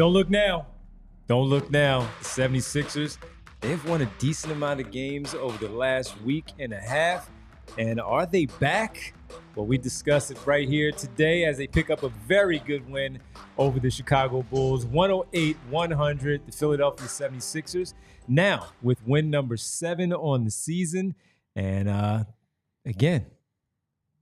Don't look now. Don't look now. The 76ers, they've won a decent amount of games over the last week and a half. And are they back? Well, we discuss it right here today as they pick up a very good win over the Chicago Bulls, 108-100, the Philadelphia 76ers. Now, with win number 7 on the season. And again,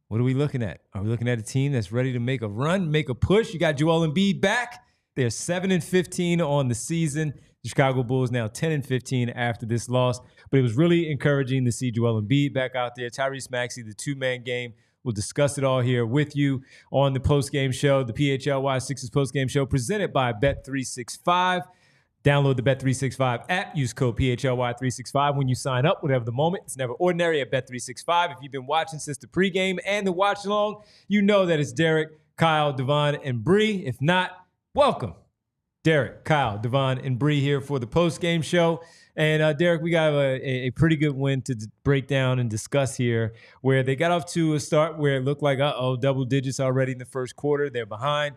what are we looking at? Are we looking at a team that's ready to make a run, make a push? You got Joel Embiid back. They're 7-15 on the season. The Chicago Bulls now 10-15 after this loss. But it was really encouraging to see Joel Embiid back out there. Tyrese Maxey, the two-man game. We'll discuss it all here with you on the postgame show, the PHLY Sixers postgame show, presented by Bet365. Download the Bet365 app. Use code PHLY365 when you sign up, whatever the moment. It's never ordinary at Bet365. If you've been watching since the pregame and the watch-along, you know that it's Derek, Kyle, Devon, and Bree. If not, welcome. Derek, Kyle, Devon, and Bree here for the post-game show. And Derek, we got a pretty good win to break down and discuss here, where they got off to a start where it looked like, double digits already in the first quarter. They're behind.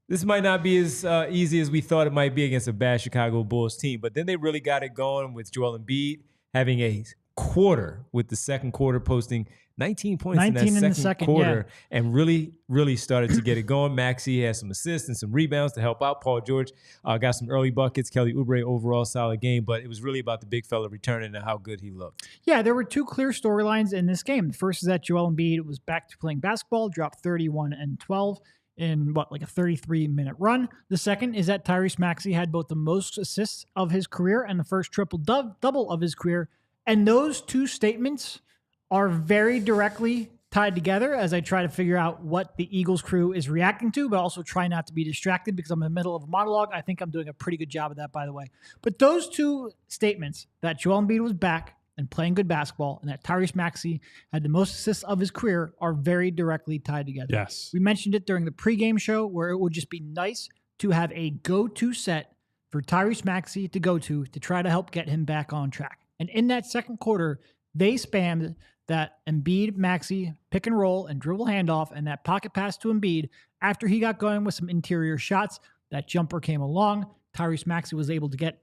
This might not be as easy as we thought it might be against a bad Chicago Bulls team. But then they really got it going with Joel Embiid having a quarter, with the second quarter posting 19 points in that second quarter, and really started to get it going. Maxey has some assists and some rebounds to help out. Paul George got some early buckets. Kelly Oubre, overall solid game, but it was really about the big fella returning and how good he looked. Yeah, there were two clear storylines in this game. The first is that Joel Embiid was back to playing basketball, dropped 31 and 12 in a 33-minute run. The second is that Tyrese Maxey had both the most assists of his career and the first triple-double of his career. And those two statements are very directly tied together as I try to figure out what the Eagles crew is reacting to, but also try not to be distracted because I'm in the middle of a monologue. I think I'm doing a pretty good job of that, by the way. But those two statements, that Joel Embiid was back and playing good basketball, and that Tyrese Maxey had the most assists of his career, are very directly tied together. Yes. We mentioned it during the pregame show, where it would just be nice to have a go-to set for Tyrese Maxey to go to try to help get him back on track. And in that second quarter, they spammed that Embiid, Maxey pick and roll and dribble handoff and that pocket pass to Embiid after he got going with some interior shots. That jumper came along. Tyrese Maxey was able to get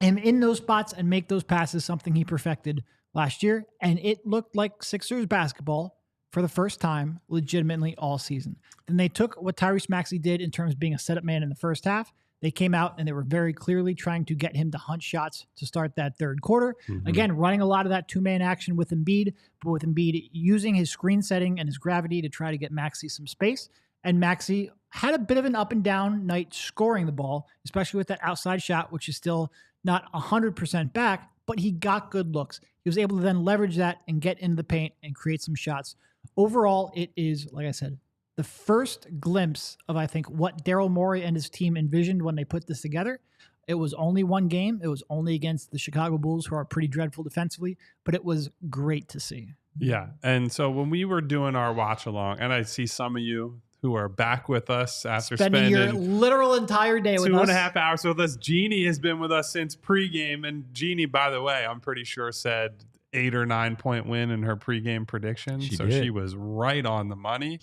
him in those spots and make those passes, something he perfected last year. And it looked like Sixers basketball for the first time legitimately all season. Then they took what Tyrese Maxey did in terms of being a setup man in the first half. They came out and they were very clearly trying to get him to hunt shots to start that third quarter. Mm-hmm. Again, running a lot of that two-man action with Embiid, but with Embiid using his screen setting and his gravity to try to get Maxey some space. And Maxey had a bit of an up and down night scoring the ball, especially with that outside shot, which is still not 100% back, but he got good looks. He was able to then leverage that and get into the paint and create some shots. Overall, it is, like I said, the first glimpse of, I think, what Daryl Morey and his team envisioned when they put this together. It was only one game. It was only against the Chicago Bulls, who are pretty dreadful defensively, but it was great to see. Yeah. And so when we were doing our watch along, and I see some of you who are back with us after spending your literal entire day with us. 2.5 hours with us. Jeannie has been with us since pregame. And Jeannie, by the way, I'm pretty sure said 8 or 9 point win in her pregame prediction. She was right on the money.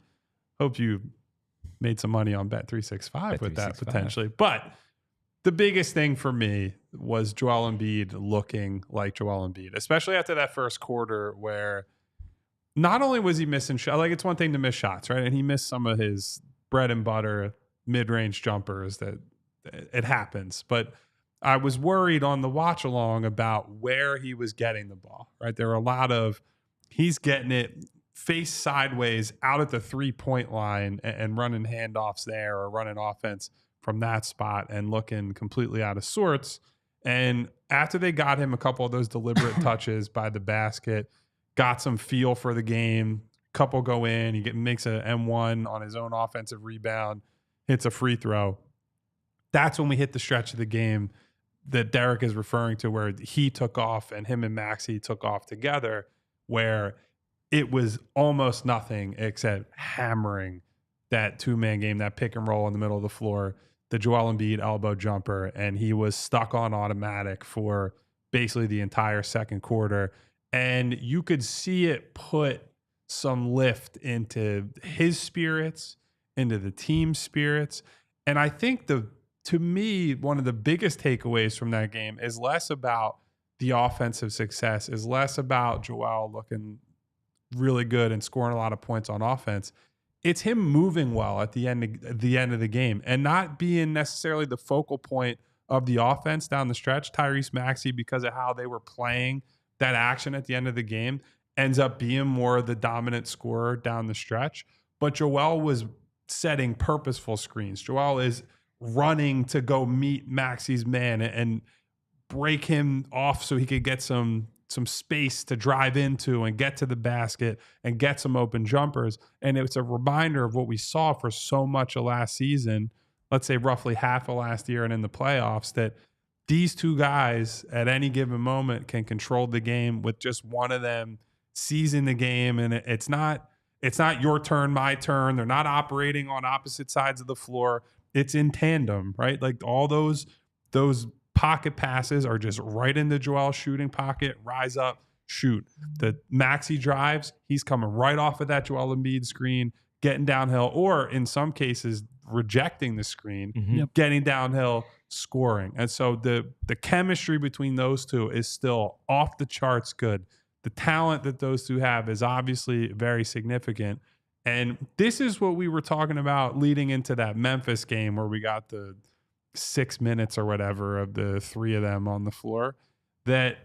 Hope you made some money on Bet365 with that potentially. But the biggest thing for me was Joel Embiid looking like Joel Embiid, especially after that first quarter where not only was he missing shots, like it's one thing to miss shots, right? And he missed some of his bread and butter mid-range jumpers that it happens. But I was worried on the watch along about where he was getting the ball, right? There were a lot of, he's getting it face sideways out at the 3-point line and running handoffs there or running offense from that spot and looking completely out of sorts. And after they got him a couple of those deliberate touches by the basket, got some feel for the game, couple go in, he makes a M1 on his own offensive rebound, hits a free throw. That's when we hit the stretch of the game that Derek is referring to, where he took off and him and Maxey took off together, where it was almost nothing except hammering that two-man game, that pick and roll in the middle of the floor, the Joel Embiid elbow jumper, and he was stuck on automatic for basically the entire second quarter. And you could see it put some lift into his spirits, into the team's spirits. And I think the to me, one of the biggest takeaways from that game is less about the offensive success, is less about Joel looking really good and scoring a lot of points on offense. It's him moving well at the end of the game and not being necessarily the focal point of the offense down the stretch. Tyrese Maxey, because of how they were playing that action at the end of the game, ends up being more the dominant scorer down the stretch. But Joel was setting purposeful screens. Joel is running to go meet Maxey's man and break him off so he could get some space to drive into and get to the basket and get some open jumpers. And it's a reminder of what we saw for so much of last season, let's say roughly half of last year and in the playoffs, that these two guys at any given moment can control the game with just one of them seizing the game. And it's not your turn, my turn. They're not operating on opposite sides of the floor. It's in tandem, right? Like all those pocket passes are just right in the Joel shooting pocket, rise up, shoot. The Maxey drives, he's coming right off of that Joel Embiid screen, getting downhill, or in some cases, rejecting the screen, getting downhill, scoring. And so the chemistry between those two is still off the charts good. The talent that those two have is obviously very significant. And this is what we were talking about leading into that Memphis game where we got the 6 minutes or whatever of the three of them on the floor, that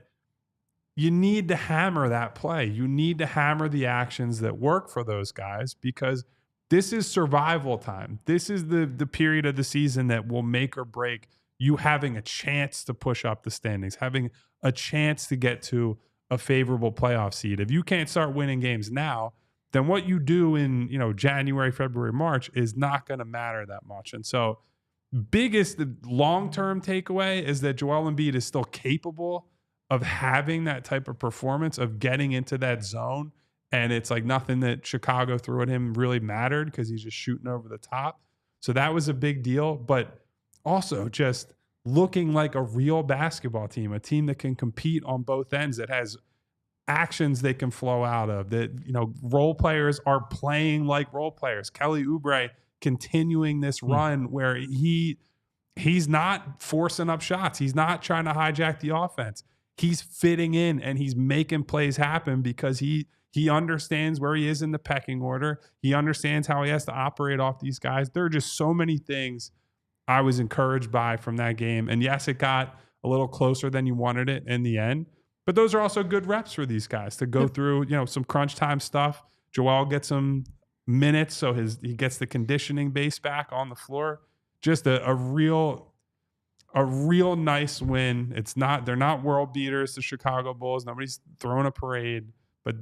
you need to hammer that play. You need to hammer the actions that work for those guys, because this is survival time. This is the period of the season that will make or break you having a chance to push up the standings, having a chance to get to a favorable playoff seed. If you can't start winning games now, then what you do in, January, February, March is not going to matter that much. And so biggest long-term takeaway is that Joel Embiid is still capable of having that type of performance, of getting into that zone. And it's like nothing that Chicago threw at him really mattered because he's just shooting over the top. So that was a big deal. But also just looking like a real basketball team, a team that can compete on both ends, that has actions they can flow out of, that, role players are playing like role players. Kelly Oubre continuing this run where he's not forcing up shots. He's not trying to hijack the offense. He's fitting in and he's making plays happen because he understands where he is in the pecking order. He understands how he has to operate off these guys. There are just so many things I was encouraged by from that game. And yes, it got a little closer than you wanted it in the end, but those are also good reps for these guys to go through, some crunch time stuff. Joel gets some minutes, so he gets the conditioning base back on the floor. Just a real nice win. They're not world beaters, the Chicago Bulls. Nobody's throwing a parade, but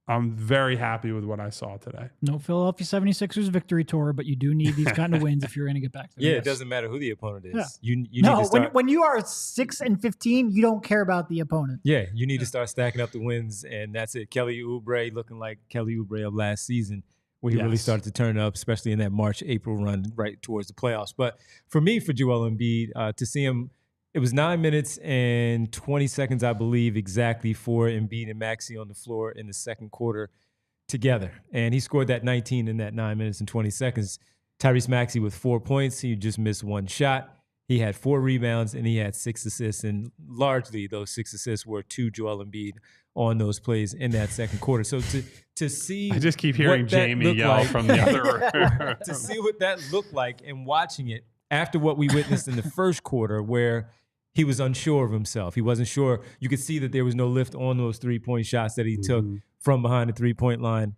I'm very happy with what I saw today. No Philadelphia 76ers victory tour, but you do need these kind of wins if you're going to get back there. Yeah, it doesn't matter who the opponent is. Yeah. You need to start, when you are 6-15, you don't care about the opponent. Yeah, you need to start stacking up the wins, and that's it. Kelly Oubre looking like Kelly Oubre of last season, where he really started to turn up, especially in that March-April run right towards the playoffs. But for me, for Joel Embiid, to see him, it was 9 minutes and 20 seconds, I believe, exactly for Embiid and Maxey on the floor in the second quarter together. And he scored that 19 in that 9 minutes and 20 seconds. Tyrese Maxey with 4 points. He just missed one shot. He had 4 rebounds, and he had 6 assists. And largely, those 6 assists were to Joel Embiid on those plays in that second quarter. So to see, I just keep hearing Jamie yell from the other room. To see what that looked like and watching it after what we witnessed in the first quarter, where he was unsure of himself. He wasn't sure. You could see that there was no lift on those 3-point shots that he took from behind the 3-point line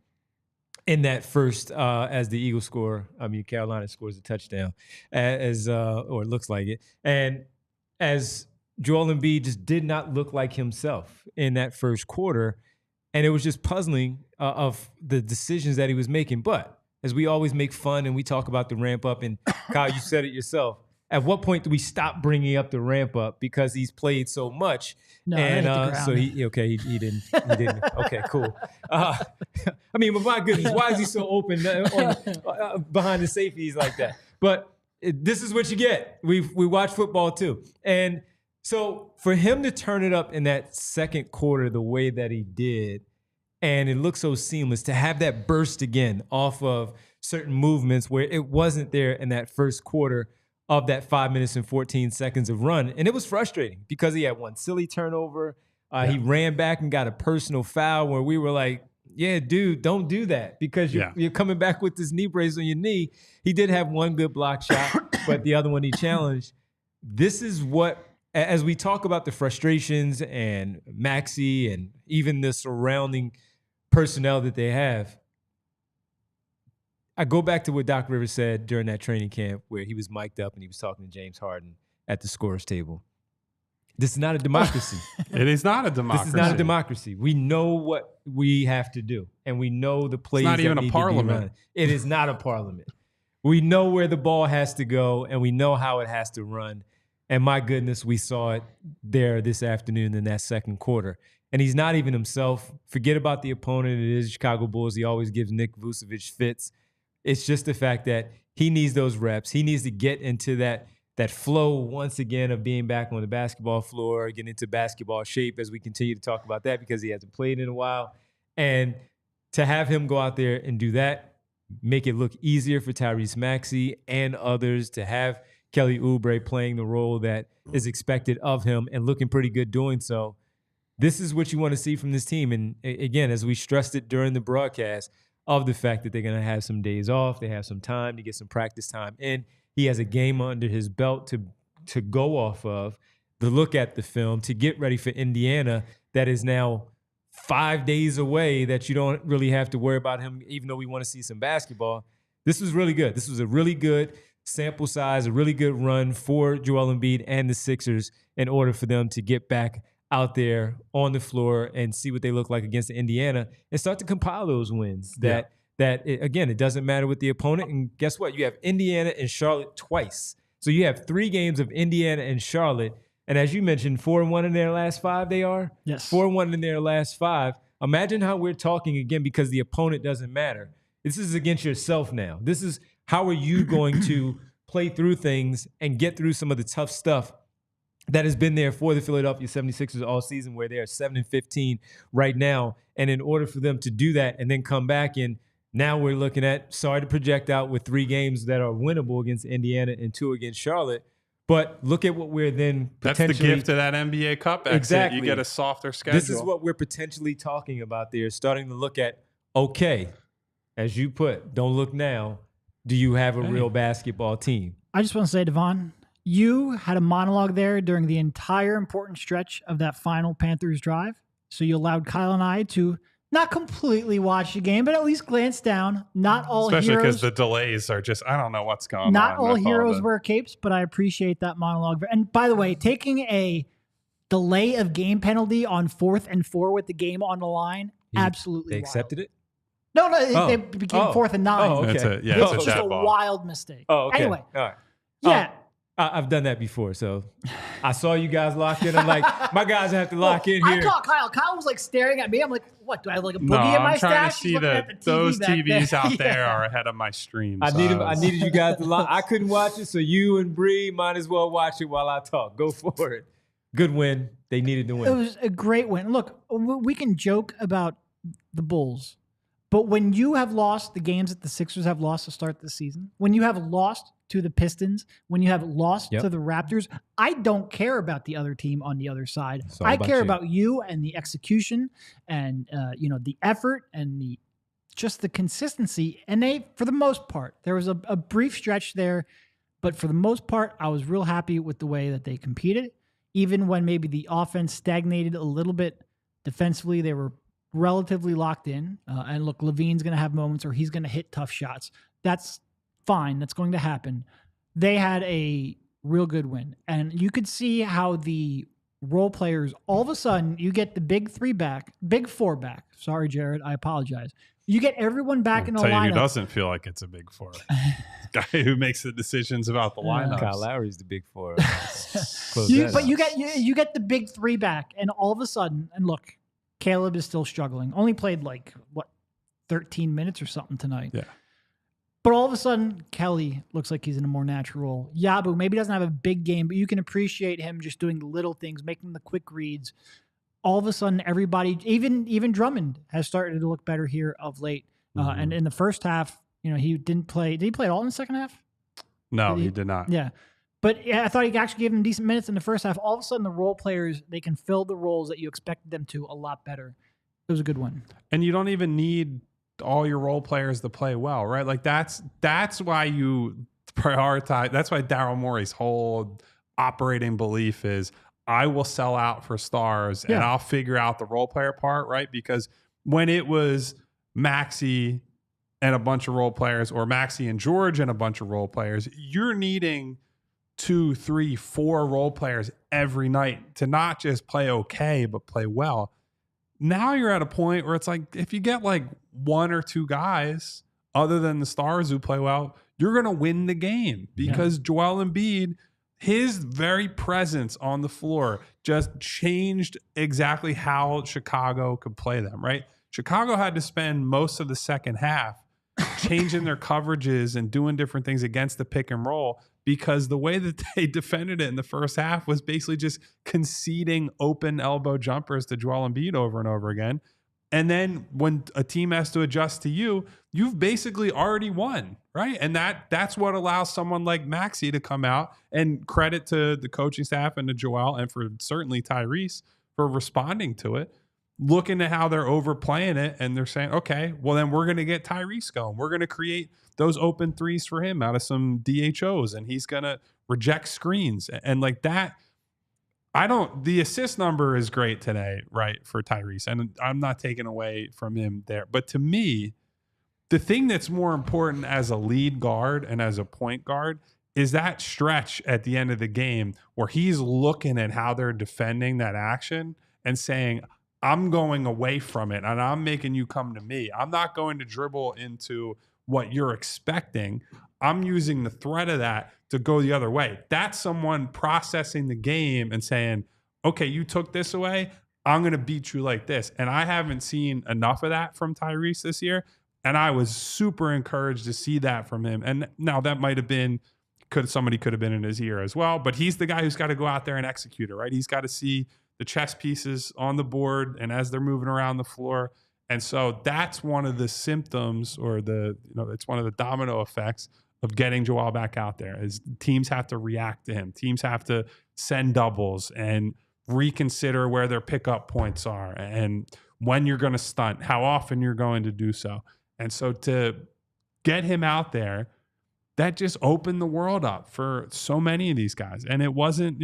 in that first, as the Eagles score. Carolina scores a touchdown, or it looks like it. And as Joel Embiid just did not look like himself in that first quarter, and it was just puzzling of the decisions that he was making. But as we always make fun and we talk about the ramp up, and Kyle, you said it yourself, at what point do we stop bringing up the ramp up because he's played so much? No, and so he didn't. Okay, cool. But my goodness, why is he so open behind the safeties like that? But this is what you get. We watch football too, and so for him to turn it up in that second quarter the way that he did, and it looked so seamless, to have that burst again off of certain movements where it wasn't there in that first quarter of that 5 minutes and 14 seconds of run. And it was frustrating because he had one silly turnover. He ran back and got a personal foul where we were like, yeah, dude, don't do that because you're coming back with this knee brace on your knee. He did have one good block shot, but the other one he challenged. This is what, as we talk about the frustrations and Maxey and even the surrounding personnel that they have, I go back to what Doc Rivers said during that training camp where he was mic'd up and he was talking to James Harden at the scorer's table. This is not a democracy. It is not a democracy. This is not a democracy. We know what we have to do, and we know the plays. It's not that even need a to be parliament. run. It is not a parliament. We know where the ball has to go, and we know how it has to run. And my goodness, we saw it there this afternoon in that second quarter. And he's not even himself. Forget about the opponent. It is Chicago Bulls. He always gives Nick Vucevic fits. It's just the fact that he needs those reps. He needs to get into that flow once again of being back on the basketball floor, getting into basketball shape as we continue to talk about that because he hasn't played in a while. And to have him go out there and do that, make it look easier for Tyrese Maxey and others, to have Kelly Oubre playing the role that is expected of him and looking pretty good doing so. This is what you want to see from this team. And again, as we stressed it during the broadcast, of the fact that they're going to have some days off, they have some time to get some practice time in. He has a game under his belt to go off of, to look at the film, to get ready for Indiana that is now 5 days away, that you don't really have to worry about him, even though we want to see some basketball. This was really good. This was a really good sample size, a really good run for Joel Embiid and the Sixers in order for them to get back out there on the floor and see what they look like against Indiana and start to compile those wins. Again, it doesn't matter with the opponent. And guess what? You have Indiana and Charlotte twice. So you have 3 games of Indiana and Charlotte. And as you mentioned, 4-1 in their last 5 they are? Yes. 4-1 in their last 5. Imagine how we're talking again because the opponent doesn't matter. This is against yourself now. This is how are you going to play through things and get through some of the tough stuff that has been there for the Philadelphia 76ers all season, where they are 7-15 right now. And in order for them to do that and then come back in, now we're looking at, sorry to project out, with 3 games that are winnable against Indiana and 2 against Charlotte. But look at what we're then potentially... That's the gift of that NBA Cup exit. Exactly. You get a softer schedule. This is what we're potentially talking about there, starting to look at, okay, as you put, don't look now. Do you have a real basketball team? I just want to say, Devon, you had a monologue there during the entire important stretch of that final Panthers drive. So you allowed Kyle and I to not completely watch the game, but at least glance down. Not all Especially heroes. because the delays are just, I don't know what's going on. Not all heroes wear capes, but I appreciate that monologue. And by the way, taking a delay of game penalty on 4th and 4 with the game on the line, absolutely They wild. accepted it? No, it became 4th and 9. Oh, okay. It's just a ball. wild mistake. Oh, okay. Anyway. All right. Yeah. I've done that before, so I saw you guys locked in. I'm like, my guys have to lock in here. I caught Kyle. Kyle was like staring at me. I'm like, what? Do I have like a boogie No, in my I'm trying stash? to see that those TVs out there are ahead of my stream. I needed you guys to lock. I couldn't watch it, so you and Bree might as well watch it while I talk. Go for it. Good win. They needed to win. It was a great win. Look, we can joke about the Bulls, but when you have lost the games that the Sixers have lost to start the season, when you have lost to the Pistons, when you have lost to the Raptors, I don't care about the other team on the other side. I care about you and the execution and the effort and the consistency. And they, for the most part, there was a brief stretch there, but for the most part, I was real happy with the way that they competed. Even when maybe the offense stagnated a little bit defensively, they were relatively locked in. And look, Levine's going to have moments where he's going to hit tough shots. That's fine. That's going to happen. They had a real good win. And you could see how the role players, all of a sudden, you get the big 4 back. Sorry, Jared. I apologize. You get everyone back in the lineup. Who doesn't feel like it's a big 4? The guy who makes the decisions about the lineups. Kyle Lowry's the big 4. But you get the big 3 back, and all of a sudden, and look, Caleb is still struggling. Only played 13 minutes or something tonight. Yeah. But all of a sudden, Kelly looks like he's in a more natural role. Yabu maybe doesn't have a big game, but you can appreciate him just doing the little things, making the quick reads. All of a sudden, everybody, even Drummond, has started to look better here of late. And in the first half, he didn't play. Did he play at all in the second half? No, he did not. Yeah. But yeah, I thought he actually gave them decent minutes in the first half. All of a sudden, the role players, they can fill the roles that you expected them to a lot better. It was a good one. And you don't even need all your role players to play well, right? Like that's why you prioritize. That's why Daryl Morey's whole operating belief is I will sell out for stars and I'll figure out the role player part, right? Because when it was Maxey and a bunch of role players, or Maxey and George and a bunch of role players, you're needing 2, 3, 4 role players every night to not just play okay, but play well. Now you're at a point where it's like, if you get like 1 or 2 guys other than the stars who play well, you're going to win the game, because Joel Embiid, his very presence on the floor just changed exactly how Chicago could play them, right? Chicago had to spend most of the second half changing their coverages and doing different things against the pick and roll, because the way that they defended it in the first half was basically just conceding open elbow jumpers to Joel Embiid over and over again. And then when a team has to adjust to you, you've basically already won, right? And that's what allows someone like Maxey to come out, and credit to the coaching staff and to Joel, and for certainly Tyrese for responding to it, looking at how they're overplaying it, and they're saying, okay, well then we're going to get Tyrese going. We're going to create those open threes for him out of some DHOs, and he's going to reject screens. And like that, the assist number is great today, right, for Tyrese, and I'm not taking away from him there. But to me, the thing that's more important as a lead guard and as a point guard is that stretch at the end of the game where he's looking at how they're defending that action and saying, I'm going away from it and I'm making you come to me. I'm not going to dribble into what you're expecting. I'm using the threat of that to go the other way. That's someone processing the game and saying, okay, you took this away, I'm going to beat you like this. And I haven't seen enough of that from Tyrese this year. And I was super encouraged to see that from him. And now that might have been, somebody could have been in his ear as well, but he's the guy who's got to go out there and execute it, right? He's got to see the chess pieces on the board and as they're moving around the floor. And so that's one of the symptoms, or it's one of the domino effects of getting Joel back out there, is teams have to react to him. Teams have to send doubles and reconsider where their pickup points are and when you're going to stunt, how often you're going to do so. And so to get him out there, that just opened the world up for so many of these guys. And it wasn't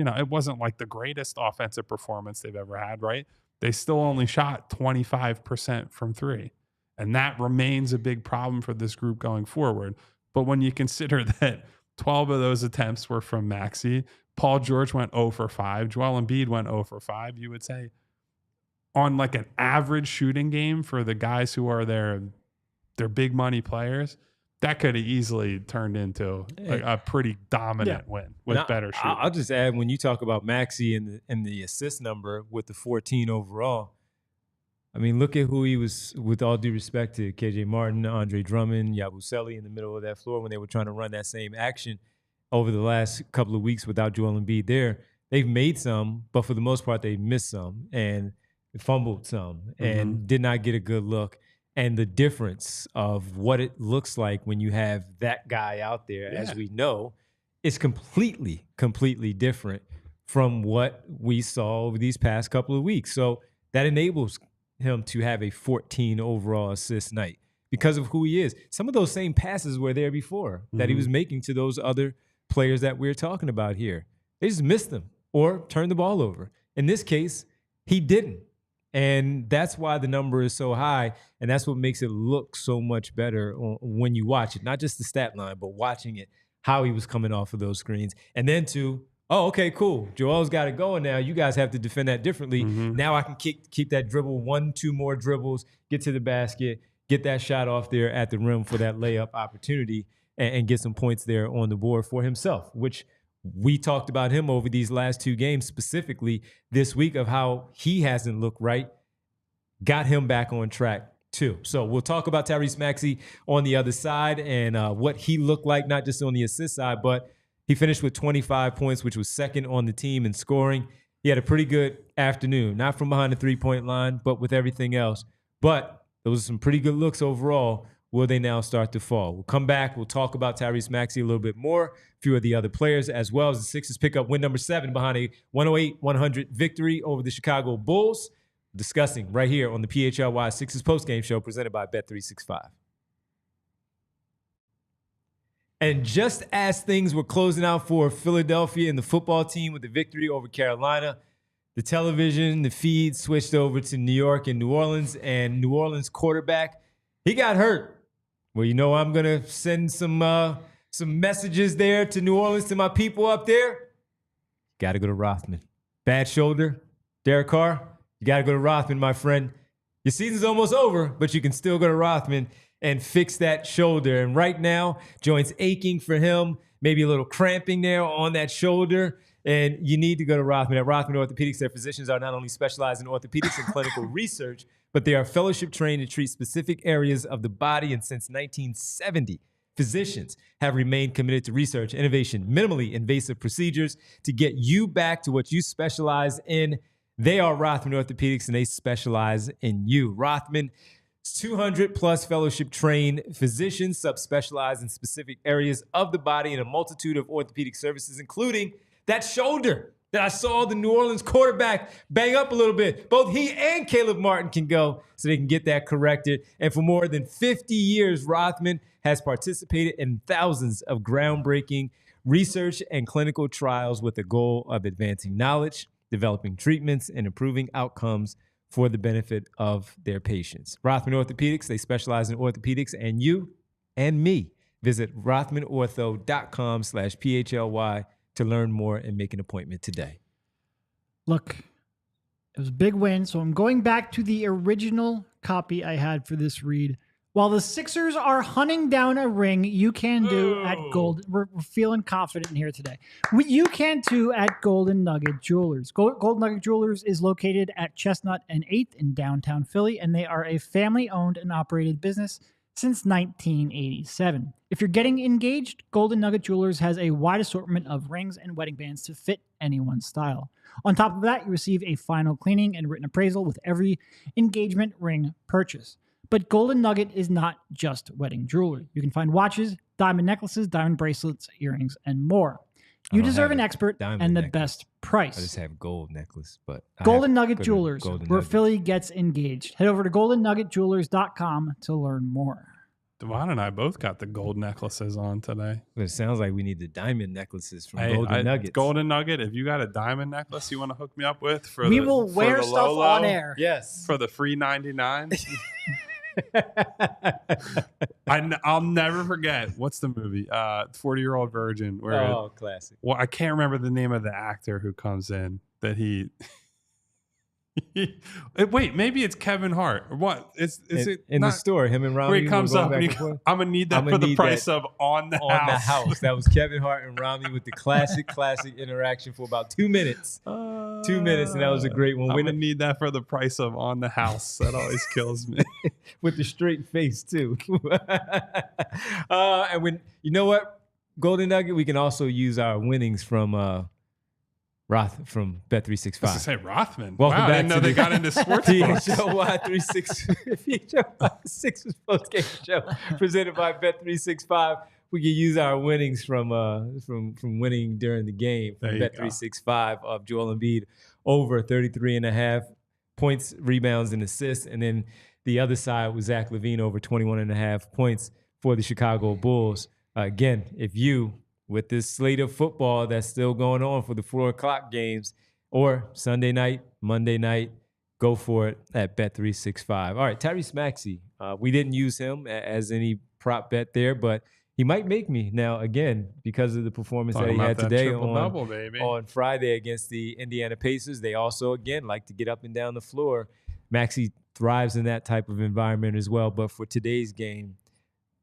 like the greatest offensive performance they've ever had, right? They still only shot 25% from 3. And that remains a big problem for this group going forward. But when you consider that 12 of those attempts were from Maxey, Paul George went 0 for 5, Joel Embiid went 0 for 5, you would say on like an average shooting game for the guys who are their big money players, that could have easily turned into a pretty dominant win with better shooting. I'll just add, when you talk about Maxey and the assist number with the 14 overall, I mean, look at who he was, with all due respect to KJ Martin, Andre Drummond, Yabusele in the middle of that floor when they were trying to run that same action over the last couple of weeks without Joel Embiid there. They've made some, but for the most part, they missed some and fumbled some and did not get a good look. And the difference of what it looks like when you have that guy out there, as we know, is completely, completely different from what we saw over these past couple of weeks. So that enables him to have a 14 overall assist night because of who he is. Some of those same passes were there before that he was making to those other players that we're talking about here. They just missed them or turned the ball over. In this case, he didn't. And that's why the number is so high, and that's what makes it look so much better when you watch it. Not just the stat line, but watching it, how he was coming off of those screens. And then okay, cool. Joel's got it going now. You guys have to defend that differently. Now I can keep that dribble, 1-2 more dribbles, get to the basket, get that shot off there at the rim for that layup opportunity, and get some points there on the board for himself, which we talked about him over these last 2 games, specifically this week, of how he hasn't looked right, got him back on track too. So we'll talk about Tyrese Maxey on the other side and what he looked like, not just on the assist side, but he finished with 25 points, which was second on the team in scoring. He had a pretty good afternoon, not from behind the 3-point line, but with everything else. But those are some pretty good looks overall will they now start to fall? We'll come back. We'll talk about Tyrese Maxey a little bit more, a few of the other players, as well as the Sixers pick up win number 7 behind a 108-100 victory over the Chicago Bulls. Discussing right here on the PHLY Sixers postgame show presented by Bet365. And just as things were closing out for Philadelphia and the football team with the victory over Carolina, the television, the feed switched over to New York and New Orleans, and New Orleans quarterback, he got hurt. Well, you know, I'm going to send some messages there to New Orleans, to my people up there. Got to go to Rothman. Bad shoulder, Derek Carr. You got to go to Rothman, my friend. Your season's almost over, but you can still go to Rothman and fix that shoulder. And right now, joints aching for him, maybe a little cramping there on that shoulder. And you need to go to Rothman. At Rothman Orthopedics, their physicians are not only specialized in orthopedics and clinical research, but they are fellowship trained to treat specific areas of the body. And since 1970, physicians have remained committed to research, innovation, minimally invasive procedures to get you back to what you specialize in. They are Rothman Orthopedics, and they specialize in you. Rothman, 200-plus fellowship-trained physicians, subspecialize in specific areas of the body and a multitude of orthopedic services, including that shoulder that I saw the New Orleans quarterback bang up a little bit. Both he and Caleb Martin can go so they can get that corrected. And for more than 50 years, Rothman has participated in thousands of groundbreaking research and clinical trials with the goal of advancing knowledge, developing treatments, and improving outcomes for the benefit of their patients. Rothman Orthopedics, they specialize in orthopedics and you and me. Visit rothmanortho.com/PHLY to learn more and make an appointment today. Look, it was a big win, so I'm going back to the original copy I had for this read. While the Sixers are hunting down a ring, you can do at Gold. We're feeling confident here today. You can too at Golden Nugget Jewelers. Golden Nugget Jewelers is located at Chestnut and 8th in downtown Philly, and they are a family-owned and operated business since 1987. If you're getting engaged, Golden Nugget Jewelers has a wide assortment of rings and wedding bands to fit anyone's style. On top of that, you receive a final cleaning and written appraisal with every engagement ring purchase. But Golden Nugget is not just wedding jewelry. You can find watches, diamond necklaces, diamond bracelets, earrings, and more. You deserve an expert and the best price. I just have gold necklace, but Golden Nugget Jewelers, where Philly gets engaged. Head over to goldennuggetjewelers.com to learn more. Devon and I both got the gold necklaces on today. But it sounds like we need the diamond necklaces from Golden Nuggets. Golden Nugget, if you got a diamond necklace you want to hook me up with we will wear stuff low, on air. Yes. For the free 99. I'll never forget. What's the movie? 40-Year-Old Virgin. Classic. Well, I can't remember the name of the actor who comes in that he. Wait, maybe it's Kevin Hart or what? Is it in the store? Him and Romney. Where he comes up and I'm gonna need that for the price of on the house. That was Kevin Hart and Romney with the classic interaction for about 2 minutes. 2 minutes, and that was a great one. I'm gonna need that for the price of on the house. That always kills me. With the straight face too. And when you know what, Golden Nugget, we can also use our winnings from from Bet365. I was say Rothman. Welcome back. I didn't know they got into sports. PHLY Sixers postgame show presented by Bet365. We can use our winnings from winning during the game from Bet365 of Joel Embiid over 33.5 points, rebounds, and assists, and then the other side was Zach LaVine over 21.5 points for the Chicago Bulls. Again, if you with this slate of football that's still going on for the 4 o'clock games, or Sunday night, Monday night, go for it at Bet365. All right, Tyrese Maxey. We didn't use him as any prop bet there, but he might make me now again because of the performance that he had today on Friday against the Indiana Pacers. They also, again, like to get up and down the floor. Maxey thrives in that type of environment as well, but for today's game,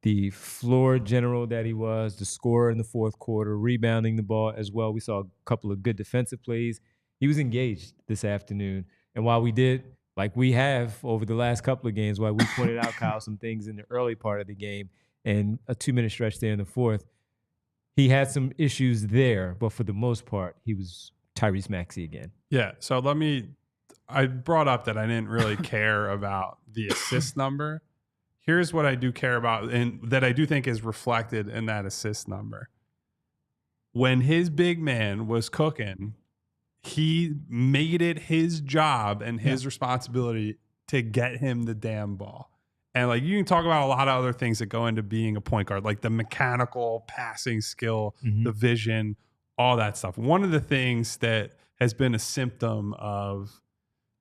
the floor general that he was, the scorer in the fourth quarter, rebounding the ball as well. We saw a couple of good defensive plays. He was engaged this afternoon. And while we did, like we have over the last couple of games, while we pointed out, Kyle, some things in the early part of the game and a 2-minute stretch there in the fourth, he had some issues there. But for the most part, he was Tyrese Maxey again. Yeah, so I brought up that I didn't really care about the assist number. here's what I do care about, and that I do think is reflected in that assist number. When his big man was cooking, he made it his job and his responsibility to get him the damn ball. And like, you can talk about a lot of other things that go into being a point guard, like the mechanical passing skill, the vision, all that stuff. One of the things that has been a symptom of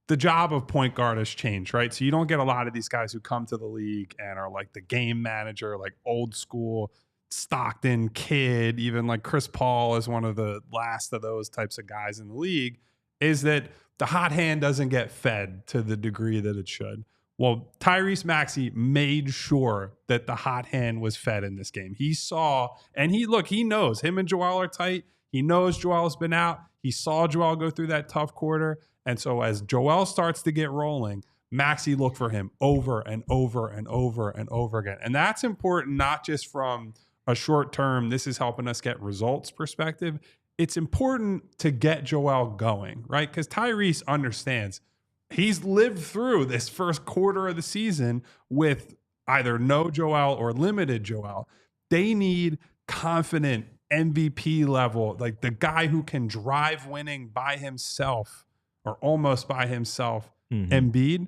the job of point guard has changed, right? So you don't get a lot of these guys who come to the league and are like the game manager, like old school Stockton kid, even like Chris Paul is one of the last of those types of guys in the league, is that the hot hand doesn't get fed to the degree that it should. Well, Tyrese Maxey made sure that the hot hand was fed in this game. He saw, and he knows him and Joel are tight. He knows Joel's been out. He saw Joel go through that tough quarter. And so as Joel starts to get rolling, Maxey looked for him over and over and over and over again. And that's important, not just from a short term, this is helping us get results perspective. It's important to get Joel going, right? Because Tyrese understands he's lived through this first quarter of the season with either no Joel or limited Joel. They need confident MVP level, like the guy who can drive winning by himself or almost by himself, Embiid.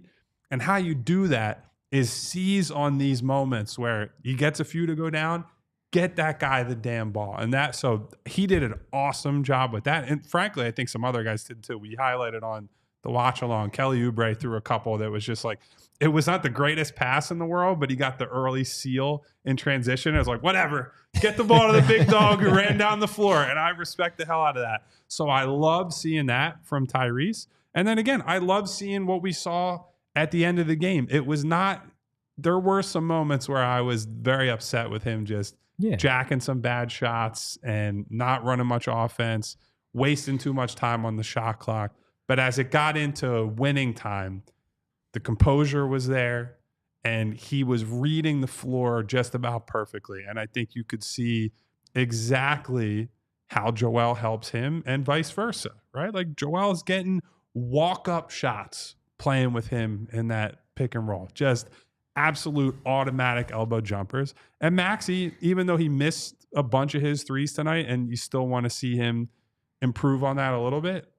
And how you do that is seize on these moments where he gets a few to go down, get that guy the damn ball. And that, so he did an awesome job with that. And frankly, I think some other guys did too. We highlighted on the watch along, Kelly Oubre threw a couple that was just like, it was not the greatest pass in the world, but he got the early seal in transition. It was like, whatever, get the ball to the big dog who ran down the floor. And I respect the hell out of that. So I love seeing that from Tyrese. And then again, I love seeing what we saw at the end of the game. It was not, there were some moments where I was very upset with him just jacking some bad shots and not running much offense, wasting too much time on the shot clock. But as it got into winning time, the composure was there and he was reading the floor just about perfectly. And I think you could see exactly how Joel helps him and vice versa, right? Like Joel's getting walk-up shots playing with him in that pick and roll. Just absolute automatic elbow jumpers. And Maxey, even though he missed a bunch of his threes tonight and you still want to see him improve on that a little bit,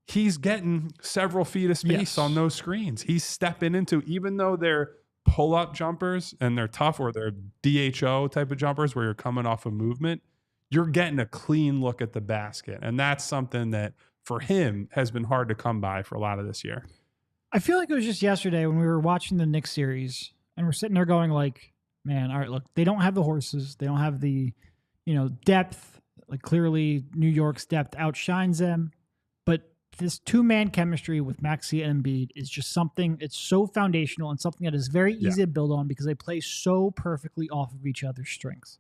he's getting several feet of space on those screens. He's stepping into, even though they're pull-up jumpers and they're tough, or they're DHO type of jumpers where you're coming off a movement, you're getting a clean look at the basket. And that's something that for him has been hard to come by for a lot of this year. I feel like it was just yesterday when we were watching the Knicks series and we're sitting there going like, man, all right, look, they don't have the horses. They don't have the, depth. Like clearly New York's depth outshines them. But this two-man chemistry with Maxey and Embiid is just something, it's so foundational and something that is very easy to build on because they play so perfectly off of each other's strengths.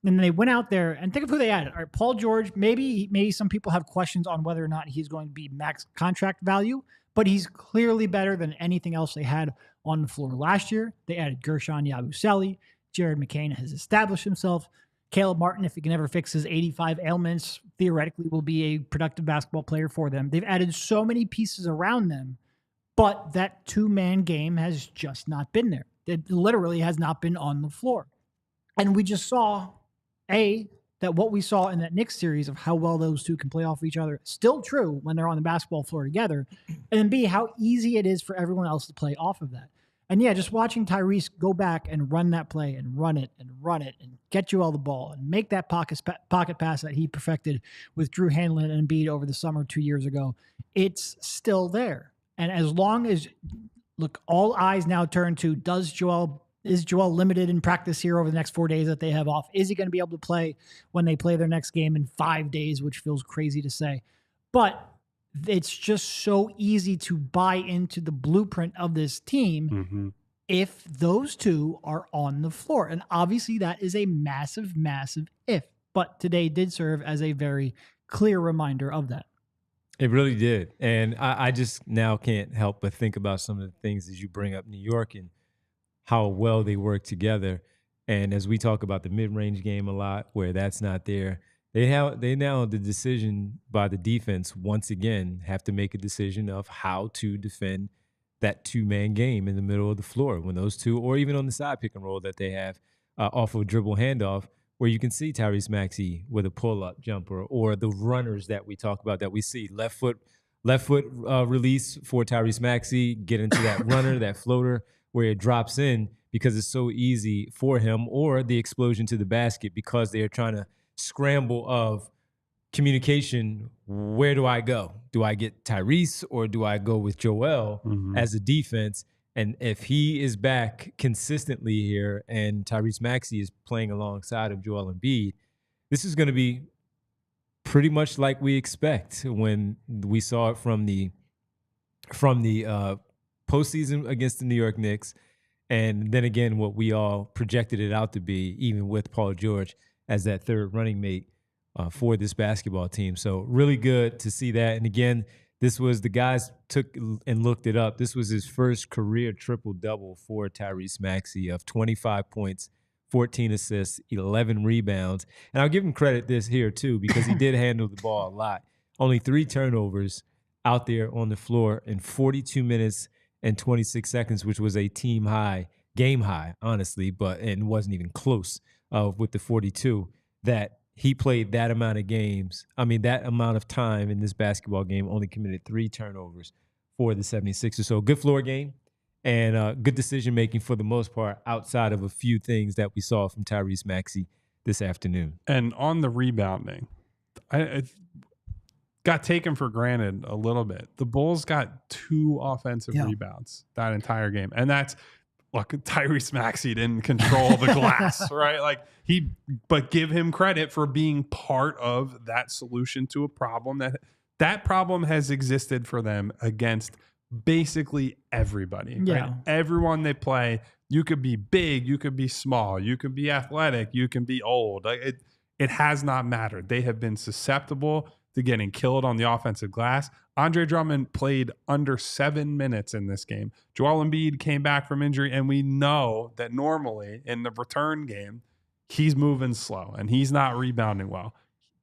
And they went out there and think of who they added. All right, Paul George, maybe some people have questions on whether or not he's going to be max contract value, but he's clearly better than anything else they had on the floor last year. They added Gershon Yabusele. Jared McCain has established himself. Caleb Martin, if he can ever fix his 85 ailments, theoretically will be a productive basketball player for them. They've added so many pieces around them, but that two-man game has just not been there. It literally has not been on the floor. And we just saw, that what we saw in that Knicks series of how well those two can play off of each other, still true when they're on the basketball floor together, and then B, how easy it is for everyone else to play off of that. And yeah, just watching Tyrese go back and run that play and run it and get you all the ball and make that pocket pass that he perfected with Drew Hanlon and Embiid over the summer 2 years ago, it's still there. And as long as, look, all eyes now turn to, is Joel limited in practice here over the next 4 days that they have off? Is he going to be able to play when they play their next game in 5 days, which feels crazy to say. But it's just so easy to buy into the blueprint of this team if those two are on the floor. And obviously that is a massive, massive if. But today did serve as a very clear reminder of that. It really did. And I just now can't help but think about some of the things as you bring up New York and how well they work together. And as we talk about the mid-range game a lot, where that's not there, they now the decision by the defense once again have to make a decision of how to defend that two-man game in the middle of the floor when those two, or even on the side pick and roll that they have off of a dribble handoff, where you can see Tyrese Maxey with a pull-up jumper, or the runners that we talk about that we see left foot release for Tyrese Maxey, get into that runner, that floater where it drops in because it's so easy for him, or the explosion to the basket because they're trying to scramble of communication. Where do I go? Do I get Tyrese or do I go with Joel as a defense? And if he is back consistently here and Tyrese Maxey is playing alongside of Joel Embiid, this is going to be pretty much like we expect when we saw it from the postseason against the New York Knicks. And then again, what we all projected it out to be, even with Paul George as that third running mate for this basketball team. So really good to see that. And again, this was, the guys took and looked it up, this was his first career triple-double for Tyrese Maxey of 25 points, 14 assists, 11 rebounds. And I'll give him credit this here too, because he did handle the ball a lot. Only 3 turnovers out there on the floor in 42 minutes and 26 seconds, which was a team high, game high, honestly, and wasn't even close with the 42 that he played that amount of games. I mean, that amount of time in this basketball game, only committed 3 turnovers for the 76ers. So good floor game and good decision-making for the most part outside of a few things that we saw from Tyrese Maxey this afternoon. And on the rebounding, I got taken for granted a little bit. The Bulls got 2 offensive rebounds that entire game. And that's, look, Tyrese Maxey didn't control the glass, right? Like but give him credit for being part of that solution to a problem that problem has existed for them against basically everybody. Yeah. Right? Everyone they play, you could be big, you could be small, you could be athletic, you can be old. Like it has not mattered. They have been susceptible to getting killed on the offensive glass. Andre Drummond played under 7 minutes in this game. Joel Embiid came back from injury, and we know that normally in the return game, he's moving slow and he's not rebounding well.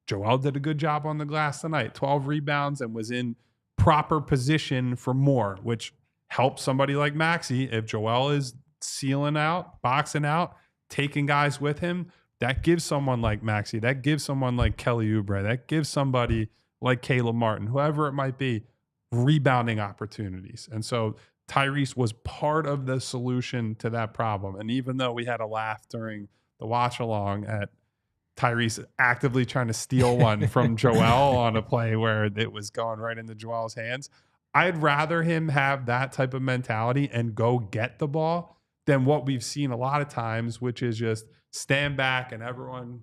Joel did a good job on the glass tonight, 12 rebounds, and was in proper position for more, which helps somebody like Maxey. If Joel is sealing out, boxing out, taking guys with him, that gives someone like Maxey, that gives someone like Kelly Oubre, that gives somebody like Caleb Martin, whoever it might be, rebounding opportunities. And so Tyrese was part of the solution to that problem. And even though we had a laugh during the watch along at Tyrese actively trying to steal one from Joel on a play where it was going right into Joel's hands, I'd rather him have that type of mentality and go get the ball than what we've seen a lot of times, which is just stand back and everyone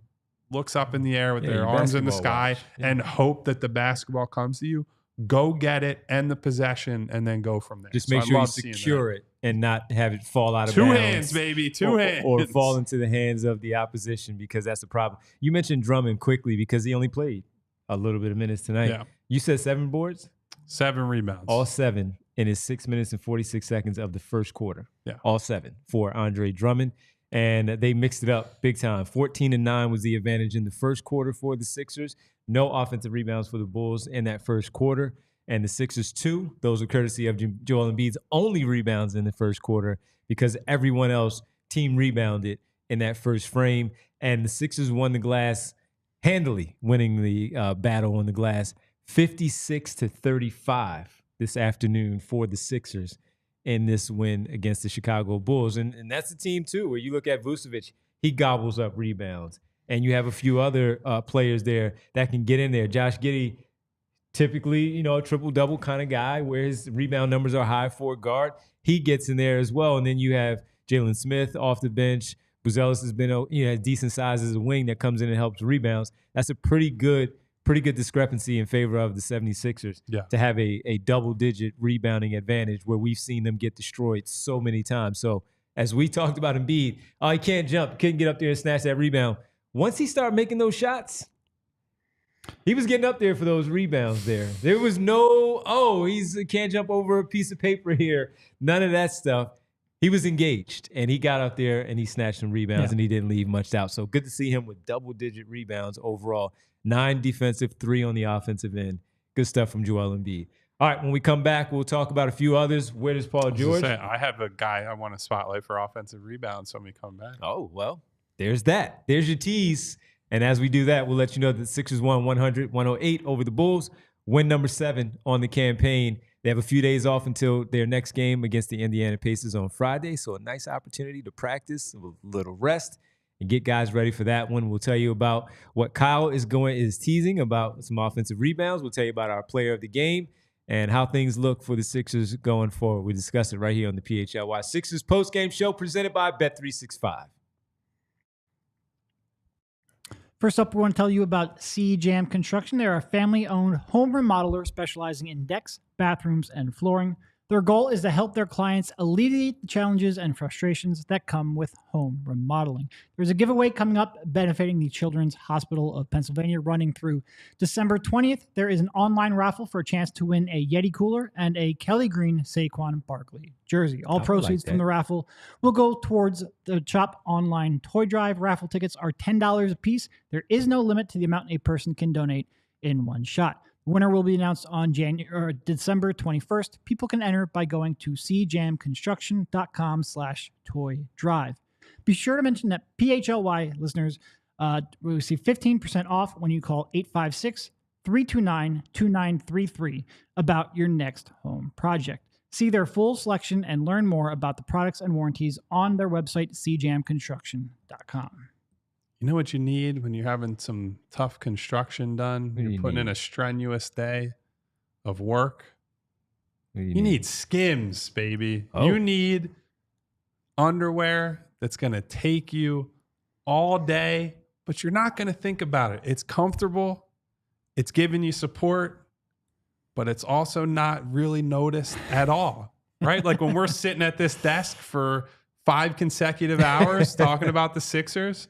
looks up in the air with their arms in the sky and hope that the basketball comes to you. Go get it, end the possession, and then go from there. Just make sure you secure it and not have it fall out of bounds. 2 hands, baby, 2 hands. Or fall into the hands of the opposition, because that's the problem. You mentioned Drummond quickly because he only played a little bit of minutes tonight. Yeah. You said 7 boards? 7 rebounds. All 7 in his 6 minutes and 46 seconds of the first quarter. Yeah. All 7 for Andre Drummond. And they mixed it up big time. 14-9 was the advantage in the first quarter for the Sixers. No offensive rebounds for the Bulls in that first quarter. And the Sixers 2, those are courtesy of Joel Embiid's only rebounds in the first quarter, because everyone else team rebounded in that first frame. And the Sixers won the glass handily, winning the battle on the glass 56-35 this afternoon for the Sixers in this win against the Chicago Bulls. And that's a team, too, where you look at Vucevic, he gobbles up rebounds. And you have a few other players there that can get in there. Josh Giddey, typically, a triple-double kind of guy where his rebound numbers are high for a guard. He gets in there as well. And then you have Jalen Smith off the bench. Buzelis has been has decent size as a wing that comes in and helps rebounds. That's a pretty good discrepancy in favor of the 76ers to have a double-digit rebounding advantage where we've seen them get destroyed so many times. So as we talked about Embiid, he can't jump, couldn't get up there and snatch that rebound. Once he started making those shots, he was getting up there for those rebounds there. There was no, he can't jump over a piece of paper here. None of that stuff. He was engaged, and he got up there, and he snatched some rebounds, and he didn't leave much out. So good to see him with double-digit rebounds overall. 9 defensive, 3 on the offensive end. Good stuff from Joel Embiid. All right, when we come back, we'll talk about a few others. Where does Paul George? I have a guy I want to spotlight for offensive rebounds when we come back. Oh, well, there's that. There's your tease. And as we do that, we'll let you know that the Sixers won 100-108 over the Bulls. Win number 7 on the campaign. They have a few days off until their next game against the Indiana Pacers on Friday. So a nice opportunity to practice, a little rest, and get guys ready for that one. We'll tell you about what Kyle is teasing about some offensive rebounds. We'll tell you about our player of the game and how things look for the Sixers going forward. We discuss it right here on the PHLY Sixers postgame show presented by Bet365. First up, we want to tell you about C-Jam Construction. They're a family-owned home remodeler specializing in decks, bathrooms, and flooring. Their goal is to help their clients alleviate the challenges and frustrations that come with home remodeling. There's a giveaway coming up benefiting the Children's Hospital of Pennsylvania running through December 20th. There is an online raffle for a chance to win a Yeti cooler and a Kelly Green Saquon Barkley jersey. All proceeds from the raffle will go towards the Chop Online Toy Drive. Raffle tickets are $10 a piece. There is no limit to the amount a person can donate in one shot. The winner will be announced on December 21st. People can enter by going to cjamconstruction.com/toy drive. Be sure to mention that PHLY listeners will receive 15% off when you call 856-329-2933 about your next home project. See their full selection and learn more about the products and warranties on their website, cjamconstruction.com. You know what you need when you're having some tough construction done? You're putting in a strenuous day of work. You need Skims, baby. Oh. You need underwear that's going to take you all day, but you're not going to think about it. It's comfortable. It's giving you support, but it's also not really noticed at all, right? Like when we're sitting at this desk for 5 consecutive hours talking about the Sixers,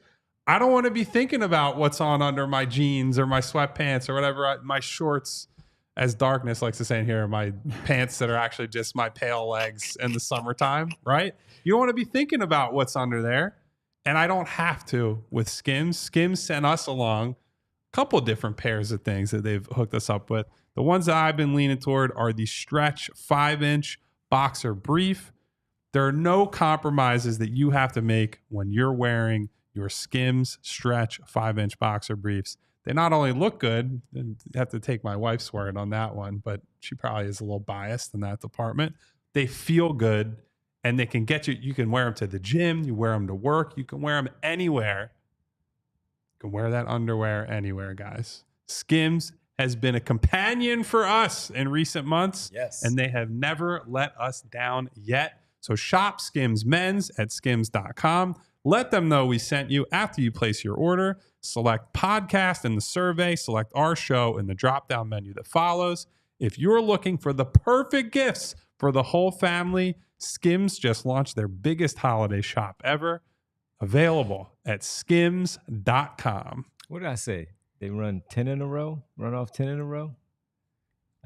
I don't want to be thinking about what's on under my jeans or my sweatpants or whatever. My shorts, as Darkness likes to say in here, my pants that are actually just my pale legs in the summertime, right? You don't want to be thinking about what's under there. And I don't have to with Skims. Skims sent us along a couple different pairs of things that they've hooked us up with. The ones that I've been leaning toward are the Stretch 5-inch boxer brief. There are no compromises that you have to make when you're wearing your Skims Stretch 5-inch boxer briefs. They not only look good, and you have to take my wife's word on that one, but she probably is a little biased in that department. They feel good, and they can get you. You can wear them to the gym. You wear them to work. You can wear them anywhere. You can wear that underwear anywhere, guys. Skims has been a companion for us in recent months, yes, and they have never let us down yet. So shop Skims Men's at skims.com. Let them know we sent you after you place your order. Select podcast in the survey. Select our show in the drop-down menu that follows. If you're looking for the perfect gifts for the whole family, Skims just launched their biggest holiday shop ever. Available at skims.com. What did I say? They run 10 in a row? Run off 10 in a row?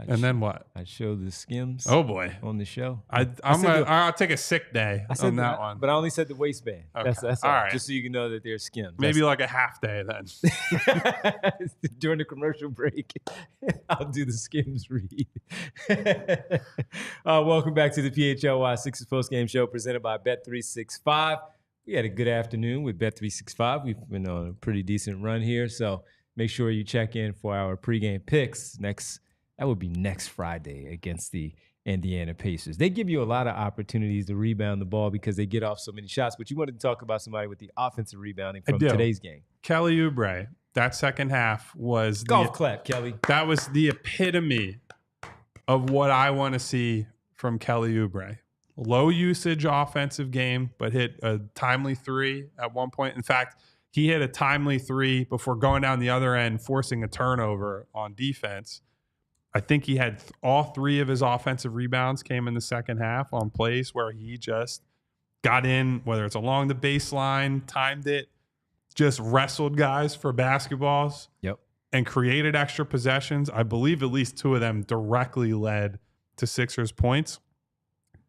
Then what? I showed the Skims. Oh boy, on the show. I'll take a sick day on that one. But I only said the waistband. Okay. That's all right. Just so you can know that they're Skims. Maybe like a half day then. During the commercial break, I'll do the Skims read. Welcome back to the PHLY Sixers postgame show presented by Bet365. We had a good afternoon with Bet365. We've been on a pretty decent run here, so make sure you check in for our pregame picks That would be next Friday against the Indiana Pacers. They give you a lot of opportunities to rebound the ball because they get off so many shots. But you wanted to talk about somebody with the offensive rebounding from today's game. Kelly Oubre. That second half was golf clap, Kelly. That was the epitome of what I want to see from Kelly Oubre. Low usage offensive game, but hit a timely 3 at one point. In fact, he hit a timely 3 before going down the other end, forcing a turnover on defense. I think he had all 3 of his offensive rebounds came in the second half on plays where he just got in, whether it's along the baseline, timed it, just wrestled guys for basketballs. Yep. And created extra possessions. I believe at least 2 of them directly led to Sixers points.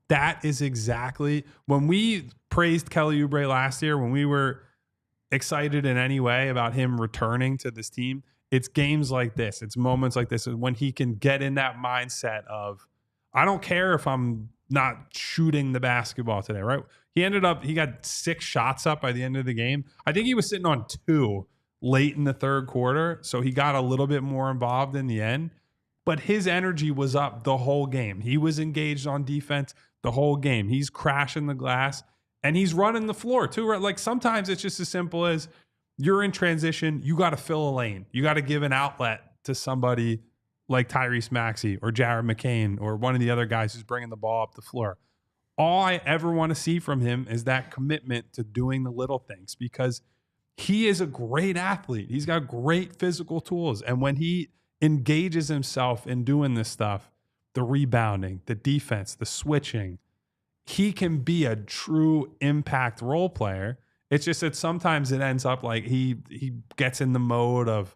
That is exactly when we praised Kelly Oubre last year, when we were excited in any way about him returning to this team. it's games like this. It's moments like this when he can get in that mindset of, I don't care if I'm not shooting the basketball today, right? He got 6 shots up by the end of the game. I think he was sitting on 2 late in the third quarter. So he got a little bit more involved in the end. But his energy was up the whole game. He was engaged on defense the whole game. He's crashing the glass and he's running the floor too. Right? Like sometimes it's just as simple as you're in transition. You got to fill a lane. You got to give an outlet to somebody like Tyrese Maxey or Jared McCain or one of the other guys who's bringing the ball up the floor. All I ever want to see from him is that commitment to doing the little things, because he is a great athlete. He's got great physical tools. And when he engages himself in doing this stuff, the rebounding, the defense, the switching, he can be a true impact role player. It's just that sometimes it ends up like he gets in the mode of,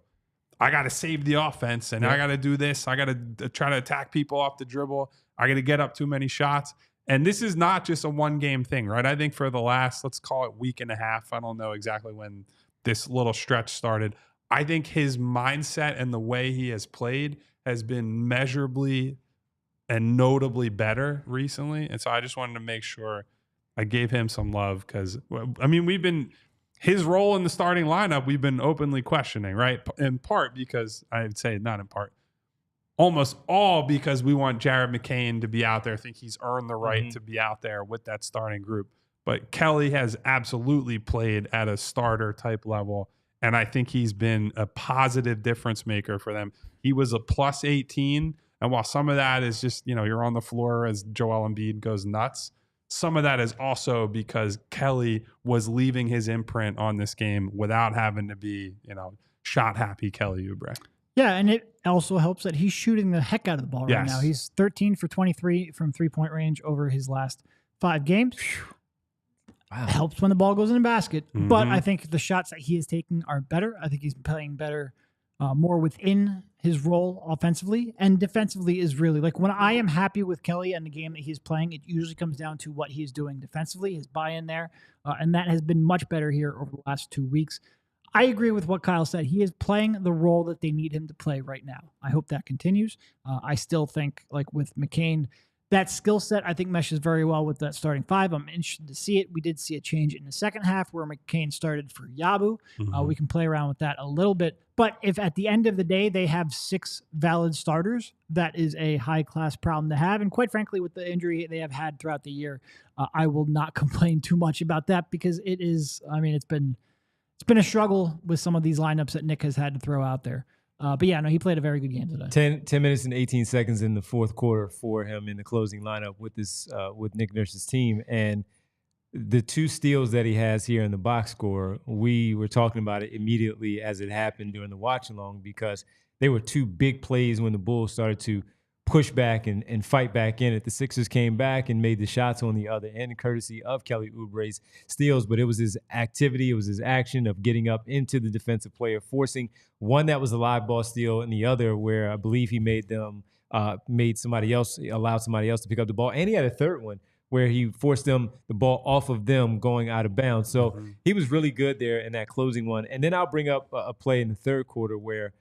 I got to save the offense and I got to do this. I got to try to attack people off the dribble. I got to get up too many shots. And this is not just a one-game thing, right? I think for the last, let's call it week and a half, I don't know exactly when this little stretch started, I think his mindset and the way he has played has been measurably and notably better recently. And so I just wanted to make sure I gave him some love because, I mean, his role in the starting lineup, we've been openly questioning, right? In part because, I'd say not in part, almost all because we want Jared McCain to be out there. I think he's earned the right to be out there with that starting group. But Kelly has absolutely played at a starter type level. And I think he's been a positive difference maker for them. He was a plus 18. And while some of that is just, you're on the floor as Joel Embiid goes nuts, some of that is also because Kelly was leaving his imprint on this game without having to be, shot happy Kelly Oubre. Yeah, and it also helps that he's shooting the heck out of the ball right now. He's 13 for 23 from three-point range over his last 5 games. Wow. Helps when the ball goes in the basket. Mm-hmm. But I think the shots that he is taking are better. I think he's playing better, more within his role offensively. And defensively is really, like, when I am happy with Kelly and the game that he's playing, it usually comes down to what he's doing defensively, his buy-in there. And that has been much better here over the last 2 weeks. I agree with what Kyle said. He is playing the role that they need him to play right now. I hope that continues. I still think, like with McCain, that skill set, I think, meshes very well with that starting 5. I'm interested to see it. We did see a change in the second half where McCain started for Yabu. We can play around with that a little bit. But if at the end of the day they have 6 valid starters, that is a high-class problem to have. And quite frankly, with the injury they have had throughout the year, I will not complain too much about that because it is, it's been a struggle with some of these lineups that Nick has had to throw out there. But yeah, no, he played a very good game today. 10 minutes and 18 seconds in the fourth quarter for him in the closing lineup with this with Nick Nurse's team. And the 2 steals that he has here in the box score, we were talking about it immediately as it happened during the watch along because they were 2 big plays when the Bulls started to push back and fight back in it. The Sixers came back and made the shots on the other end, courtesy of Kelly Oubre's steals, but it was his activity, it was his action of getting up into the defensive player, forcing one that was a live ball steal and the other where I believe he allowed somebody else to pick up the ball. And he had a third one where he forced the ball off of them going out of bounds. So he was really good there in that closing one. And then I'll bring up a play in the third quarter where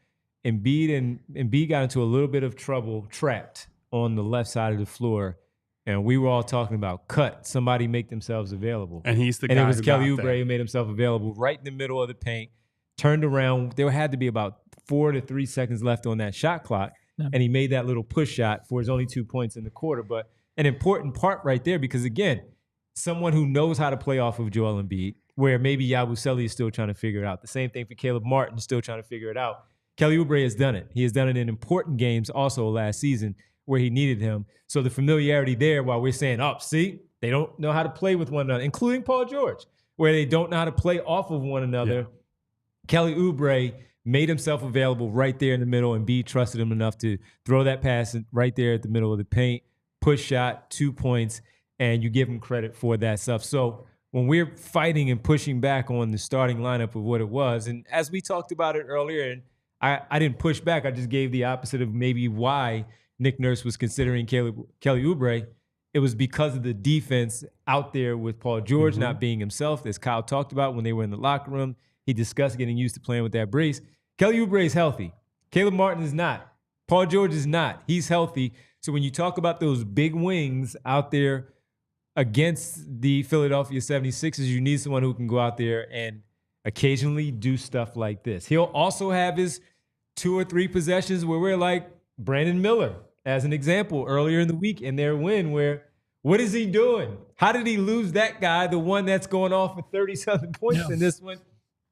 Embiid got into a little bit of trouble, trapped on the left side of the floor, and we were all talking about somebody make themselves available. And he's the guy. And it was Kelly Oubre who made himself available right in the middle of the paint, turned around. There had to be about 4 to 3 seconds left on that shot clock, and he made that little push shot for his only 2 points in the quarter. But an important part right there because, again, someone who knows how to play off of Joel Embiid, where maybe Yabusele is still trying to figure it out. The same thing for Caleb Martin, still trying to figure it out. Kelly Oubre has done it. He has done it in important games also last season where he needed him. So the familiarity there while we're saying, see, they don't know how to play with one another, including Paul George, where they don't know how to play off of one another. Yeah. Kelly Oubre made himself available right there in the middle, and Embiid trusted him enough to throw that pass right there at the middle of the paint, push shot, 2 points, and you give him credit for that stuff. So when we're fighting and pushing back on the starting lineup of what it was, and as we talked about it earlier, and I didn't push back. I just gave the opposite of maybe why Nick Nurse was considering Kelly Oubre. It was because of the defense out there with Paul George not being himself, as Kyle talked about when they were in the locker room. He discussed getting used to playing with that brace. Kelly Oubre is healthy. Caleb Martin is not. Paul George is not. He's healthy. So when you talk about those big wings out there against the Philadelphia 76ers, you need someone who can go out there and occasionally do stuff like this. He'll also have his 2 or 3 possessions where we're like Brandon Miller, as an example, earlier in the week in their win, where what is he doing? How did he lose that guy, the one that's going off for 30-something points in this one?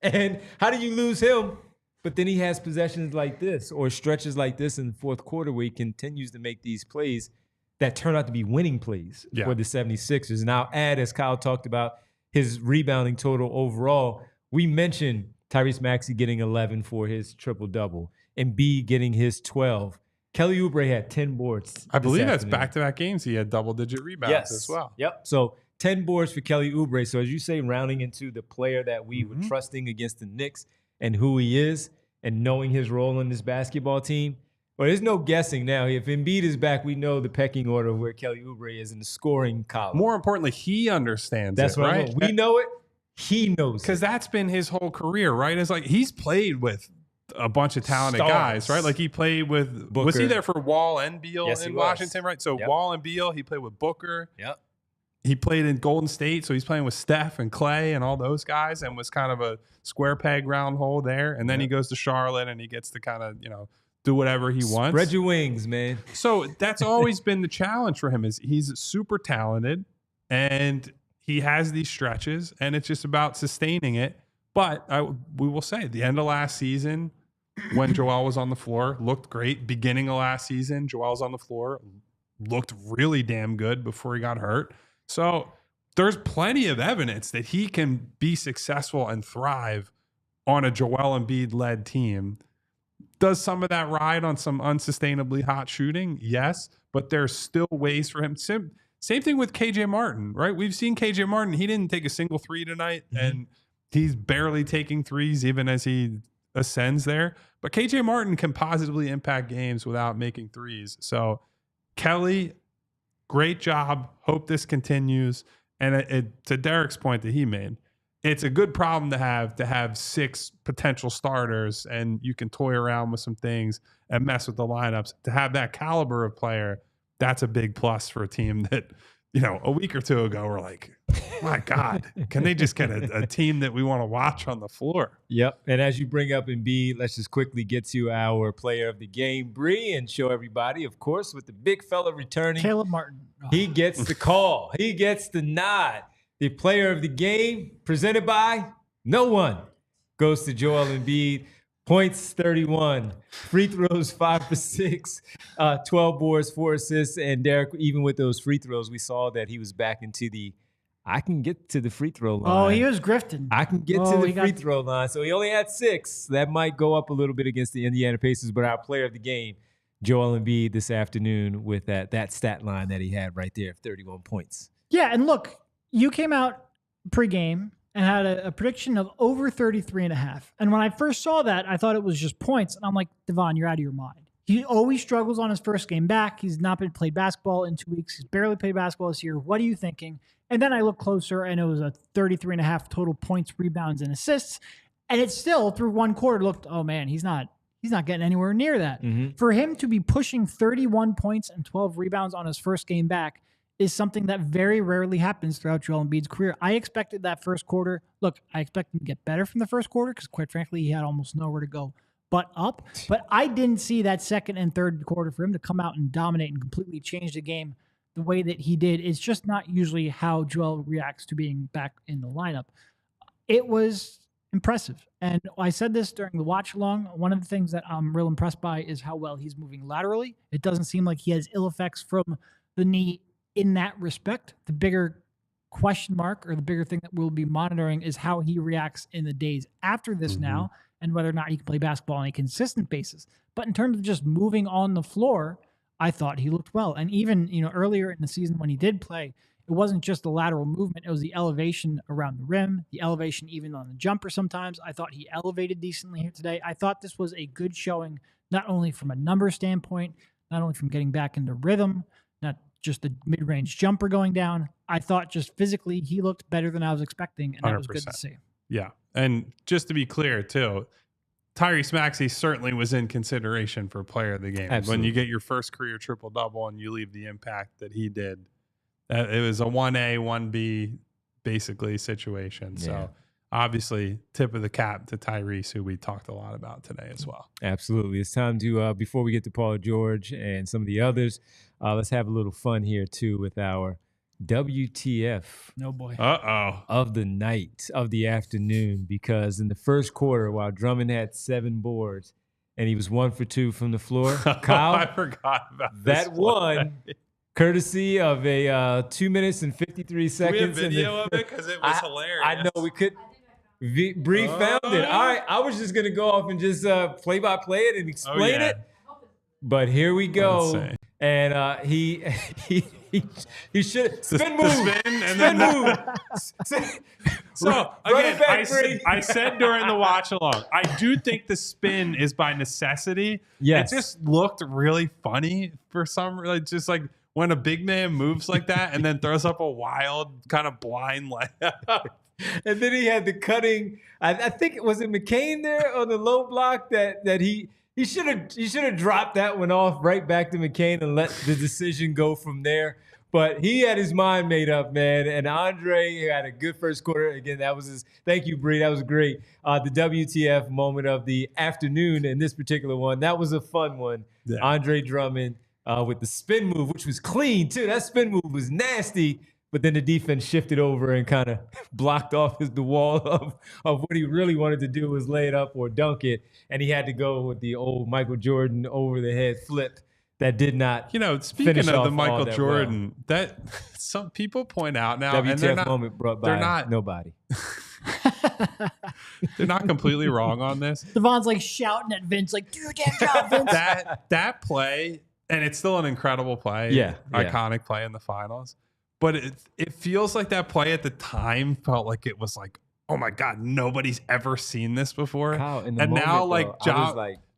And how do you lose him? But then he has possessions like this or stretches like this in the fourth quarter where he continues to make these plays that turn out to be winning plays for the 76ers. And I'll add, as Kyle talked about, his rebounding total overall. We mentioned Tyrese Maxey getting 11 for his triple-double, Embiid getting his 12. Kelly Oubre had 10 boards. I believe that's back-to-back games. He had double-digit rebounds as well. Yep. So 10 boards for Kelly Oubre. So as you say, rounding into the player that we were trusting against the Knicks and who he is and knowing his role in this basketball team. Well, there's no guessing now. If Embiid is back, we know the pecking order of where Kelly Oubre is in the scoring column. More importantly, he understands that's it, what right? We know it. He knows it. Because that's been his whole career, right? It's like he's played with a bunch of talented guys, right? Like he played with Booker. Was he there for Wall and Beal in Washington, right? So Wall and Beal, he played with Booker. Yep. He played in Golden State, so he's playing with Steph and Clay and all those guys, and was kind of a square peg round hole there. And then he goes to Charlotte and he gets to kind of, do whatever he wants. Spread your wings, man. So that's always been the challenge for him, is he's super talented and he has these stretches and it's just about sustaining it. But we will say the end of last season, when Joel was on the floor, looked great. Beginning of last season, Joel's on the floor, looked really damn good before he got hurt. So there's plenty of evidence that he can be successful and thrive on a Joel Embiid-led team. Does some of that ride on some unsustainably hot shooting? Yes, but there's still ways for him. Same thing with KJ Martin, right? We've seen KJ Martin. He didn't take a single three tonight, and he's barely taking threes even as he ascends there. But KJ Martin can positively impact games without making threes. So Kelly, great job. Hope this continues. And to Derek's point that he made, it's a good problem to have 6 potential starters, and you can toy around with some things and mess with the lineups. To have that caliber of player, that's a big plus for a team that, a week or two ago we're like, my God, can they just get a team that we want to watch on the floor? Yep. And as you bring up Embiid, let's just quickly get to our player of the game, Bree, and show everybody, of course, with the big fella returning. Caleb Martin. He gets the call. He gets the nod. The player of the game, presented by no one, goes to Joel Embiid. Points 31, free throws 5 for 6, 12 boards, 4 assists. And Derek, even with those free throws, we saw that he was back into I can get to the free throw line. Oh, he was grifting. I can get to the free throw line. So he only had 6. That might go up a little bit against the Indiana Pacers, but our player of the game, Joel Embiid, this afternoon with that stat line that he had right there of 31 points. Yeah, and look, you came out pregame and had a prediction of over 33.5. And when I first saw that, I thought it was just points. And I'm like, Devon, you're out of your mind. He always struggles on his first game back. He's not been played basketball in 2 weeks. He's barely played basketball this year. What are you thinking? And then I looked closer, and it was a 33.5 total points, rebounds, and assists. And it still, through one quarter, looked, oh, man, he's not getting anywhere near that. For him to be pushing 31 points and 12 rebounds on his first game back is something that very rarely happens throughout Joel Embiid's career. I expected that first quarter. Look, I expect him to get better from the first quarter because, quite frankly, he had almost nowhere to go but up. But I didn't see that second and third quarter for him to come out and dominate and completely change the game the way that he did. It's just not usually how Joel reacts to being back in the lineup. It was impressive. And I said this during the watch along. One of the things that I'm real impressed by is how well he's moving laterally. It doesn't seem like he has ill effects from the knee in that respect. The bigger question mark, or the bigger thing that we'll be monitoring, is how he reacts in the days after this now, and whether or not he can play basketball on a consistent basis. But in terms of just moving on the floor, I thought he looked well. And even, earlier in the season when he did play, it wasn't just the lateral movement. It was the elevation around the rim, the elevation even on the jumper sometimes. I thought he elevated decently here today. I thought this was a good showing, not only from a number standpoint, not only from getting back into rhythm, not just the mid-range jumper going down. I thought just physically he looked better than I was expecting, and that was good to see. Yeah. And just to be clear, too, Tyrese Maxey certainly was in consideration for player of the game. Absolutely. When you get your first career triple-double and you leave the impact that he did, it was a 1A, 1B basically situation. Yeah. So obviously tip of the cap to Tyrese, who we talked a lot about today as well. Absolutely. It's time to, before we get to Paul George and some of the others, let's have a little fun here too with our WTF of the night, of the afternoon, because in the first quarter, while Drummond had 7 boards and he was 1 for 2 from the floor, Kyle, I forgot about that one, courtesy of a 2 minutes and 53 seconds. Do we have video of it? Because it was hilarious. I know we could. Bree found it. All right, I was just going to go off and just play-by-play it and explain it. But here we go. And he should spin move. Spin move. So again, I said during the watch along, I do think the spin is by necessity. Yes. It just looked really funny for some, like just like when a big man moves like that and then throws up a wild kind of blind layup. And then he had the cutting. I think it was McCain there on the low block that he should have dropped that one off right back to McCain and let the decision go from there. But he had his mind made up, man. And Andre had a good first quarter. Again, that was his. Thank you, Bree. That was great. The WTF moment of the afternoon in this particular one. That was a fun one. Yeah. Andre Drummond with the spin move, which was clean too. That spin move was nasty. But then the defense shifted over and kind of blocked off the wall of what he really wanted to do was lay it up or dunk it. And he had to go with the old Michael Jordan over the head flip that did not. Speaking of the Michael Jordan, that some people point out now, WTF and they're not, moment brought by nobody. They're not completely wrong on this. Devon's like shouting at Vince, like, "Do your damn job, Vince." that play, and it's still an incredible play. Yeah. Iconic play in the finals. But it feels like that play at the time felt like it was like, oh my God, nobody's ever seen this before. Kyle, and now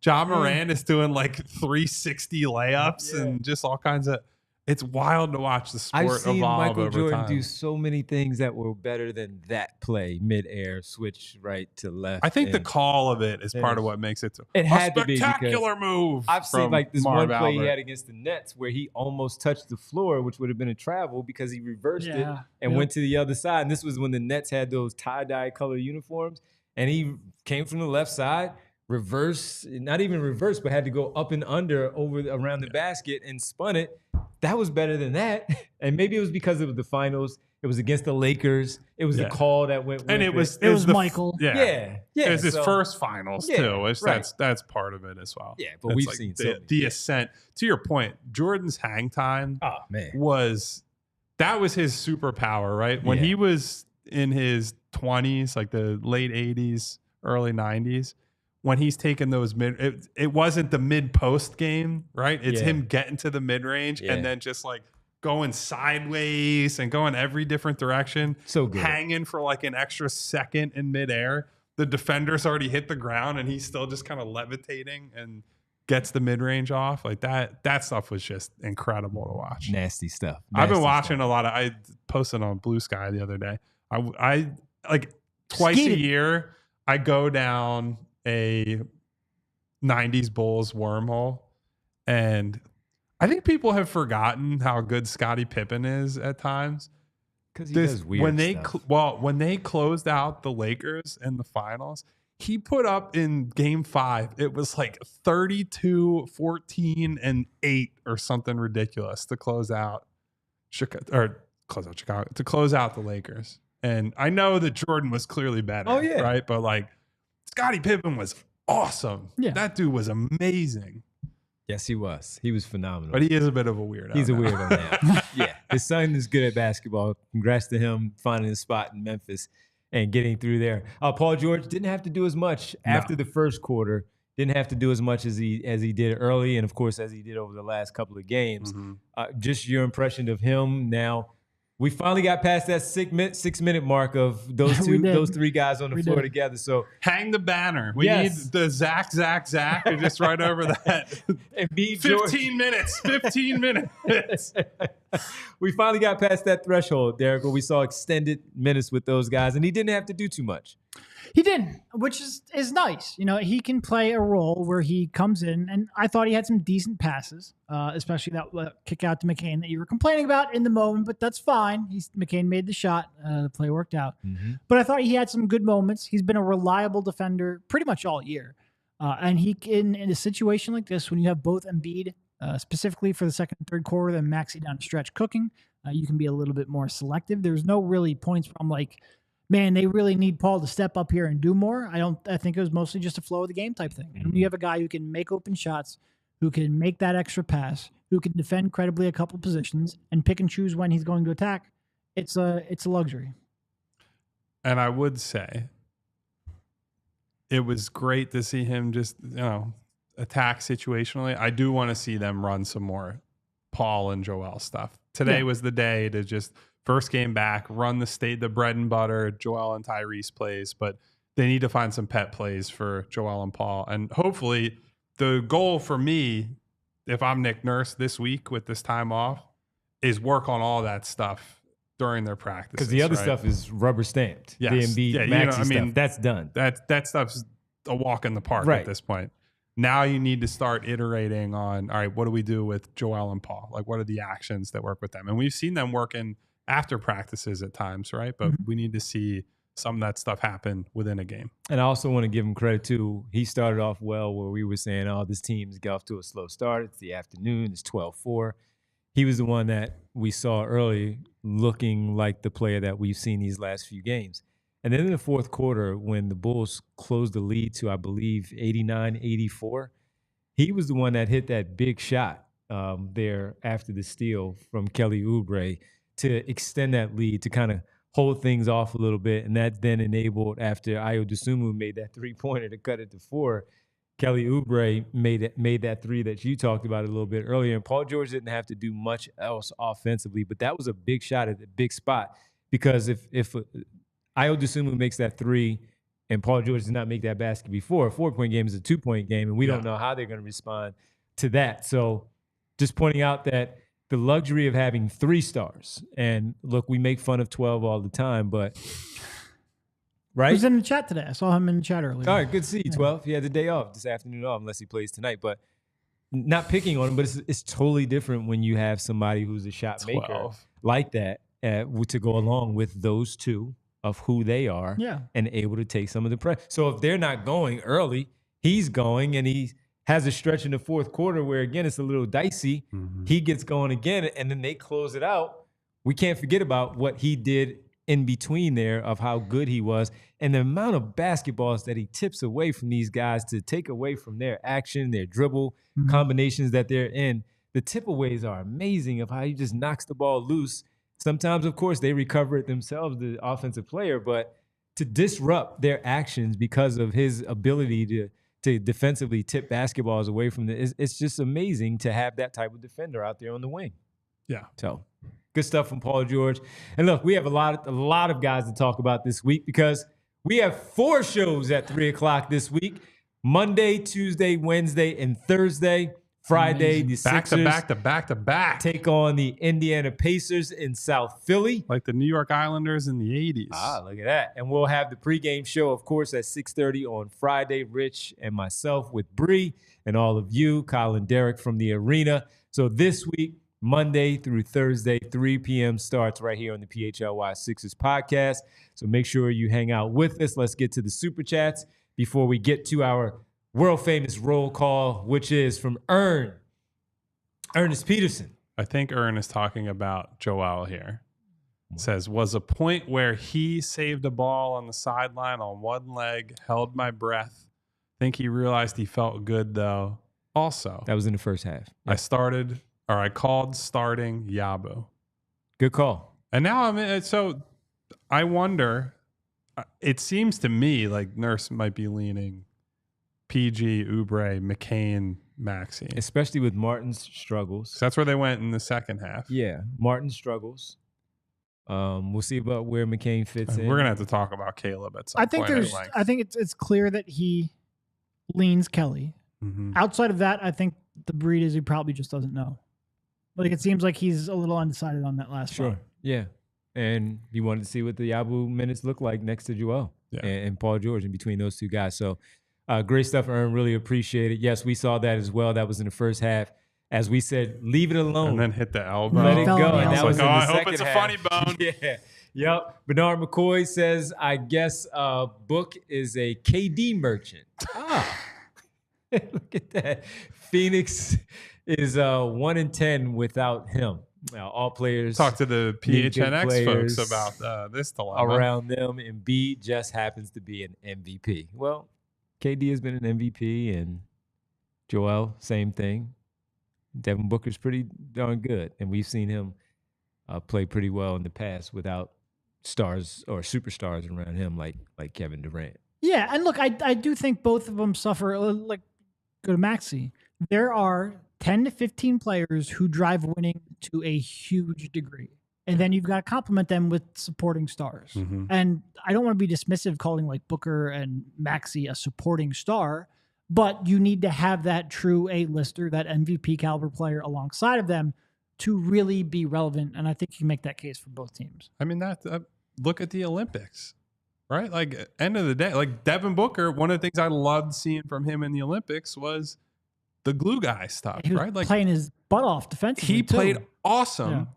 Ja Morant is doing like 360 layups and just all kinds of. It's wild to watch the sport I've seen evolve Michael over Jordan time. do so many things that were better than that play, mid-air, switch right to left. I think the call of it is part of what makes it it had to be spectacular move. I've seen like this Marv one play Albert. he had against the Nets where he almost touched the floor, which would have been a travel because he reversed it and went to the other side. And this was when the Nets had those tie-dye color uniforms, and he came from the left side. Not even reverse, but had to go up and under around the basket and spun it. That was better than that. And maybe it was because it was the finals. It was against the Lakers. It was a call that went with and it was Michael. Yeah. It was his first finals too. That's part of it as well. Yeah, but we've seen the ascent. To your point, Jordan's hang time was his superpower, right? When he was in his 20s, like the late 80s, early 90s, when he's taking those it wasn't the mid-post game, right? It's him getting to the mid-range and then just like going sideways and going every different direction. So good. Hanging for like an extra second in midair. The defender's already hit the ground and he's still just kind of levitating and gets the mid-range off. Like that stuff was just incredible to watch. Nasty stuff. I've been watching a lot of, I posted on Blue Sky the other day. I like twice a year, I go down a 90s Bulls wormhole, and I think people have forgotten how good Scottie Pippen is at times. Because he does weird stuff. When they closed out the Lakers in the finals, he put up in game 5, it was like 32, 14, and 8 or something ridiculous to close out Chicago, to close out the Lakers. And I know that Jordan was clearly better, right? But like Scottie Pippen was awesome. Yeah. That dude was amazing. Yes, he was. He was phenomenal. But he is a bit of a weirdo. He's a weirdo now. Yeah. His son is good at basketball. Congrats to him finding a spot in Memphis and getting through there. Paul George didn't have to do as much after the first quarter. Didn't have to do as much as he did early, and of course as he did over the last couple of games. Just your impression of him now. We finally got past that 6-minute mark of those three guys on the floor together. So hang the banner. We need the Zach, and just right over that. Embiid, 15 minutes. 15 minutes. We finally got past that threshold, Derek, where we saw extended minutes with those guys, and he didn't have to do too much. He didn't, which is nice. You know, he can play a role where he comes in, and I thought he had some decent passes, especially that kick out to McCain that you were complaining about in the moment, but that's fine. McCain made the shot. The play worked out. Mm-hmm. But I thought he had some good moments. He's been a reliable defender pretty much all year. And he can, in a situation like this, when you have both Embiid, specifically for the second and third quarter, then Maxey down the stretch cooking, you can be a little bit more selective. There's no really points where I'm like, man, they really need Paul to step up here and do more. I think it was mostly just a flow of the game type thing. And when you have a guy who can make open shots, who can make that extra pass, who can defend credibly a couple positions and pick and choose when he's going to attack, it's a luxury. And I would say it was great to see him just, attack situationally. I do want to see them run some more Paul and Joel stuff. Today was the day to just first game back, run the bread and butter, Joel and Tyrese plays, but they need to find some pet plays for Joel and Paul. And hopefully the goal for me, if I'm Nick Nurse this week with this time off, is work on all that stuff during their practices. Because the other stuff is rubber stamped. Yes. The Embiid, Maxey stuff, that's done. That stuff's a walk in the park at this point. Now you need to start iterating on, all right, what do we do with Joel and Paul? Like, what are the actions that work with them? And we've seen them working after practices at times, right? But we need to see some of that stuff happen within a game. And I also want to give him credit too. He started off well where we were saying, oh, this team's got off to a slow start. It's the afternoon. It's 12-4. He was the one that we saw early looking like the player that we've seen these last few games. And then in the fourth quarter, when the Bulls closed the lead to, I believe, 89-84, he was the one that hit that big shot there after the steal from Kelly Oubre to extend that lead, to kind of hold things off a little bit. And that then enabled, after Ayo Dosunmu made that three-pointer to cut it to 4, Kelly Oubre made that three that you talked about a little bit earlier. And Paul George didn't have to do much else offensively, but that was a big shot at a big spot. Because if Ayo Dosunmu makes that three and Paul George does not make that basket before, a 4-point game is a 2-point game, and we don't know how they're going to respond to that. So just pointing out that the luxury of having 3 stars, and look, we make fun of 12 all the time, but right? He was in the chat today. I saw him in the chat earlier. All right, good to see you, 12. He had the day off, this afternoon off, unless he plays tonight. But not picking on him, but it's totally different when you have somebody who's a shot maker like that to go along with those two of who they are and able to take some of the pressure. So if they're not going early, he's going, and he has a stretch in the fourth quarter where, again, it's a little dicey. He gets going again, and then they close it out. We can't forget about what he did in between there, of how good he was, and the amount of basketballs that he tips away from these guys to take away from their action, their dribble combinations that they're in. The tip-aways are amazing of how he just knocks the ball loose. Sometimes, of course, they recover it themselves, the offensive player, but to disrupt their actions because of his ability to defensively tip basketballs away from it's just amazing to have that type of defender out there on the wing. Yeah. So good stuff from Paul George. And look, we have a lot of guys to talk about this week, because we have 4 shows at 3:00 this week: Monday, Tuesday, Wednesday, and Thursday. Friday, the Sixers back to back take on the Indiana Pacers in South Philly, like the New York Islanders in the 80s. Look at that. And we'll have the pregame show, of course, at 6:30 on Friday. Rich and myself with Bree, and all of you, Kyle and Derek from the arena. So this week, Monday through Thursday, 3 p.m. starts right here on the PHLY Sixers podcast. So make sure you hang out with us. Let's get to the super chats before we get to our world-famous roll call, which is from Ernest Peterson. I think Ern is talking about Joel here. It says, was a point where he saved a ball on the sideline on one leg, held my breath. Think he realized he felt good, though. Also, that was in the first half. Yep. I called starting Yabu. Good call. And now so I wonder, it seems to me like Nurse might be leaning PG, Oubre, McCain, Maxey. Especially with Martin's struggles. So that's where they went in the second half. Yeah, Martin struggles. We'll see about where McCain fits in. We're going to have to talk about Caleb at some point. I think it's clear that he leans Kelly. Outside of that, I think the breed is he probably just doesn't know. Like, it seems like he's a little undecided on that last spot. Yeah. And he wanted to see what the Yabu minutes look like next to Joel. and Paul George in between those two guys. So great stuff, Ern. Really appreciate it. Yes, we saw that as well. That was in the first half. As we said, leave it alone. And then hit the elbow. Let it go. And that was in the I second hope it's a half. funny bone. Yeah. Yep. Bernard McCoy says, I guess Book is a KD merchant. Look at that. Phoenix is 1-10 without him. Now, all players talk to the PHNX folks about this dilemma. Around them, Embiid just happens to be an MVP. Well, KD has been an MVP, and Joel, same thing. Devin Booker's pretty darn good, and we've seen him play pretty well in the past without stars or superstars around him like Kevin Durant. Yeah, and look, I do think both of them suffer. Like, go to Maxey. There are 10 to 15 players who drive winning to a huge degree. And then you've got to complement them with supporting stars. Mm-hmm. And I don't want to be dismissive calling like Booker and Maxey a supporting star, but you need to have that true A-lister, that MVP caliber player alongside of them to really be relevant. And I think you can make that case for both teams. I mean, look at the Olympics, right? Like, end of the day, like Devin Booker, one of the things I loved seeing from him in the Olympics was the glue guy stuff, he was right? Like playing his butt off defensively. He played awesome,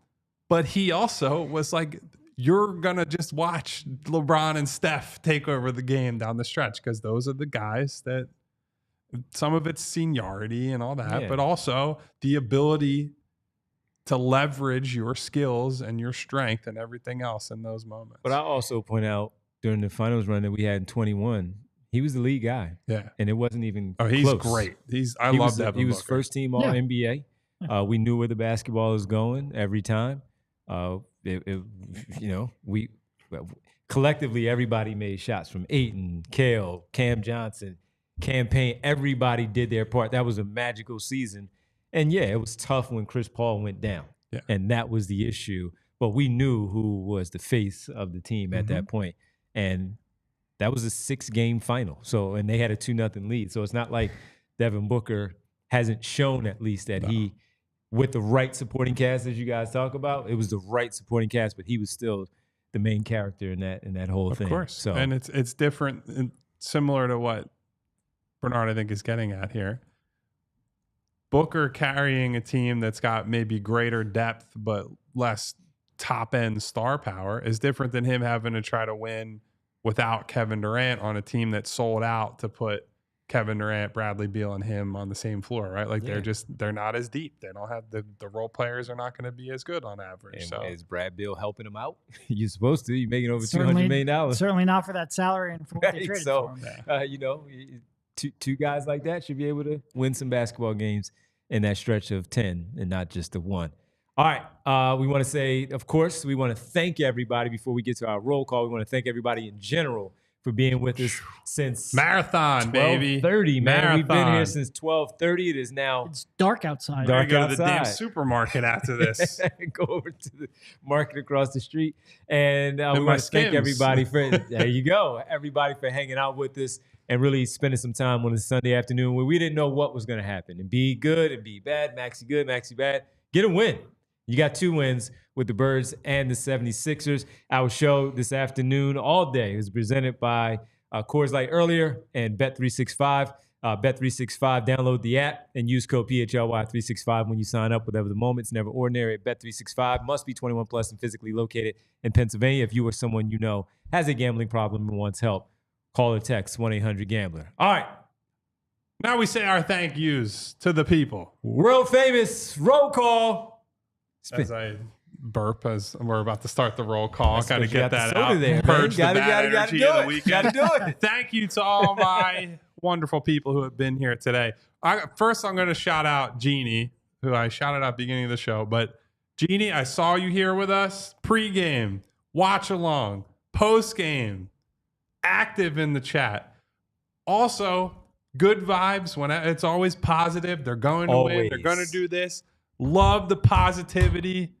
but he also was like, you're going to just watch LeBron and Steph take over the game down the stretch because those are the guys that some of it's seniority and all that, but also the ability to leverage your skills and your strength and everything else in those moments. But I also point out during the finals run that we had in 21, he was the lead guy. Yeah. And it wasn't even he's close. Great. I love Devin Booker. He was first team all NBA. We knew where the basketball was going every time. We collectively, everybody made shots from Ayton, Kale, Cam Johnson, Cam Payne. Everybody did their part. That was a magical season. And it was tough when Chris Paul went down. Yeah. And that was the issue. But we knew who was the face of the team at that point. And that was a 6-game final. So, and they had a 2-0 lead. So it's not like Devin Booker hasn't shown at least that he, with the right supporting cast, as you guys talk about, it was the right supporting cast, but he was still the main character in that whole thing. Of course. So, and it's different and similar to what Bernard, I think, is getting at here. Booker carrying a team that's got maybe greater depth but less top-end star power is different than him having to try to win without Kevin Durant on a team that sold out to put Kevin Durant, Bradley Beal, and him on the same floor, right? Like they're not as deep. They don't have the role players are not going to be as good on average. And so is Brad Beal helping him out? You're supposed to. You're making over $200 million. Certainly not for that salary and for what they traded for him. Two guys like that should be able to win some basketball games in that stretch of 10 and not just the one. All right. We want to say, of course, we want to thank everybody before we get to our roll call. We want to thank everybody in general for being with us since marathon, baby. 12:30, man. We've been here since 12:30. It is now. It's dark outside. Go to the damn supermarket after this. Go over to the market across the street. And we want to thank everybody for, there you go, everybody for hanging out with us and really spending some time on a Sunday afternoon where we didn't know what was going to happen. And be good and be bad. Maxey good, Maxey bad. Get a win. You got 2 wins with the Birds and the 76ers. Our show this afternoon all day is presented by Coors Light earlier and Bet365. Bet365, download the app and use code PHLY365 when you sign up. Whatever the moment's never ordinary at Bet365. Must be 21 plus and physically located in Pennsylvania. If you or someone you know has a gambling problem and wants help, call or text 1-800-GAMBLER. All right. Now we say our thank yous to the people. World famous roll call. As I burp as we're about to start the roll call, got to get that out. There, purge the bad energy of the weekend. Got to do it. Thank you to all my wonderful people who have been here today. First, I'm going to shout out Jeannie, who I shouted out at the beginning of the show. But Jeannie, I saw you here with us pre-game, watch along, post-game, active in the chat. Also, good vibes. When it's always positive. They're going to win. They're going to do this. Love the positivity.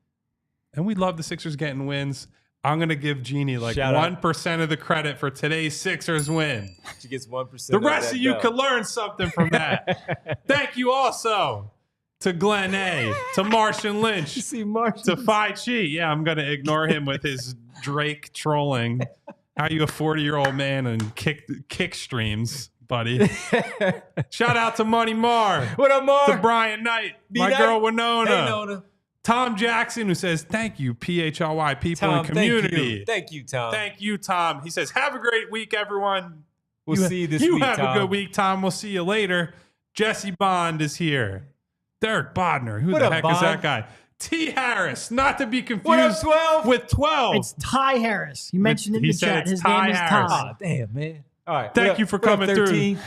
And we love the Sixers getting wins. I'm going to give Jeannie like 1% of the credit for today's Sixers win. She gets 1%. The rest of you could learn something from that. Thank you also to Glenn A, to Martian Lynch, to Phi Chi. Yeah, I'm going to ignore him with his Drake trolling. How you a 40-year-old man and kick streams, buddy? Shout out to Money Mar. What up, Mar? To Brian Knight. My girl Winona. Hey, Nona. Tom Jackson, who says, thank you, PHLY people Tom, and community. Thank you, Tom. Thank you, Tom. He says, have a great week, everyone. We'll see you this week, You have Tom. a good week, Tom. We'll see you later. Jesse Bond is here. Derek Bodner. Who What the up, heck Bond? is that guy? T. Harris, not to be confused What up, 12? with 12. It's Ty Harris. He mentioned in He the said chat. it's His Ty name is Harris. Ty. Oh, damn, man. All right. Thank you for coming through. 13?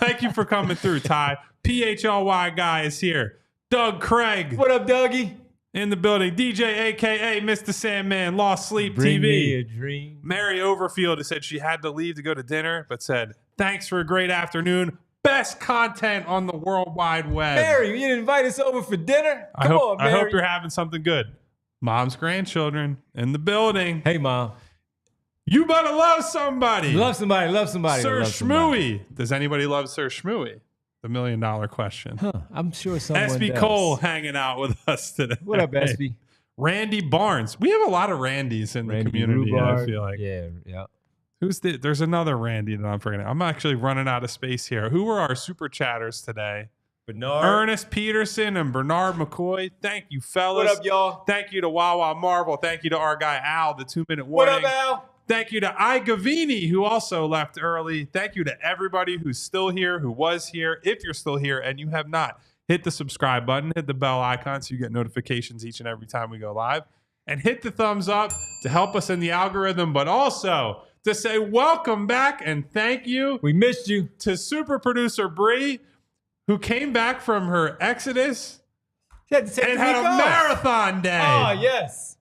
Thank you for coming through, Ty. PHLY guy is here. Doug Craig What up, Dougie? in the building. DJ, a.k.a. Mr. Sandman, Lost Sleep Bring TV. me a dream. Mary Overfield said she had to leave to go to dinner, but said, thanks for a great afternoon. Best content on the World Wide Web. Mary, you didn't invite us over for dinner? Come on, Mary. I hope you're having something good. Mom's grandchildren in the building. Hey, Mom. You better love somebody. Love somebody. Love somebody. Sir love somebody. Schmooey. Does anybody love Sir Schmooey? The $1 million question. Huh, I'm sure someone SB does. Cole hanging out with us today. What up, SB? Randy Barnes. We have a lot of Randys in the community, I feel like. Yeah. There's another Randy that I'm forgetting. I'm actually running out of space here. Who were our super chatters today? Bernard. Ernest Peterson and Bernard McCoy. Thank you, fellas. What up, y'all? Thank you to Wawa Marvel. Thank you to our guy Al, the 2-minute What warning. up, Al? Thank you to I Gavini, who also left early. Thank you to everybody who's still here, who was here. If you're still here and you have not, hit the subscribe button, hit the bell icon so you get notifications each and every time we go live, and hit the thumbs up to help us in the algorithm, but also to say welcome back and thank you We missed you. to super producer Bree, who came back from her exodus She had to take and the had a week off. marathon day. Oh, yes.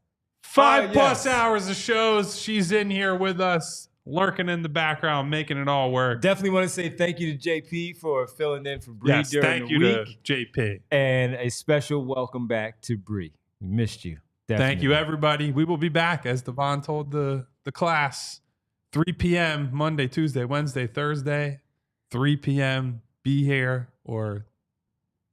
5+ yes. hours of shows. She's in here with us, lurking in the background, making it all work. Definitely want to say thank you to JP for filling in for Bree Yes, during thank the you week. to JP. And a special welcome back to Bree. We missed you. Thank you, Definitely. everybody. We will be back, as Devon told the class, 3 p.m. Monday, Tuesday, Wednesday, Thursday, 3 p.m. Be here or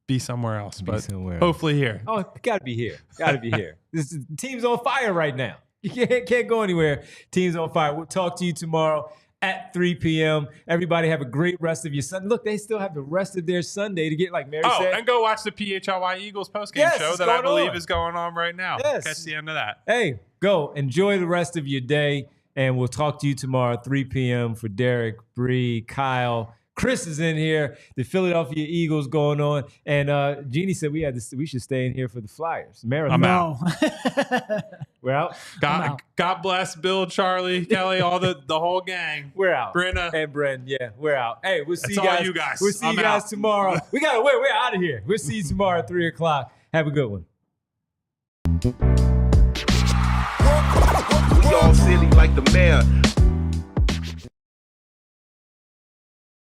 be somewhere else, Be but somewhere hopefully here. Oh, gotta be here. Gotta be here. The team's on fire right now. You can't go anywhere. Team's on fire. We'll talk to you tomorrow at 3 p.m. Everybody have a great rest of your Sunday. Look, they still have the rest of their Sunday to get, like Mary said. And go watch the PHLY Eagles postgame Yes, show it's that I going believe on. is going on right now. Yes. Catch the end of that. Hey, go. Enjoy the rest of your day. And we'll talk to you tomorrow at 3 p.m. for Derek, Bree, Kyle. Chris is in here. The Philadelphia Eagles going on. And Jeannie said we should stay in here for the Flyers. Marathon. I'm out. No. We're out. God bless Bill, Charlie, Kelly, all the whole gang. We're out. Brenna. And Bren. Yeah, we're out. Hey, we'll see That's you all guys. you guys. We'll see I'm you guys out. tomorrow. We're out of here. We'll see you tomorrow at 3 o'clock. Have a good one. We all silly like the mayor.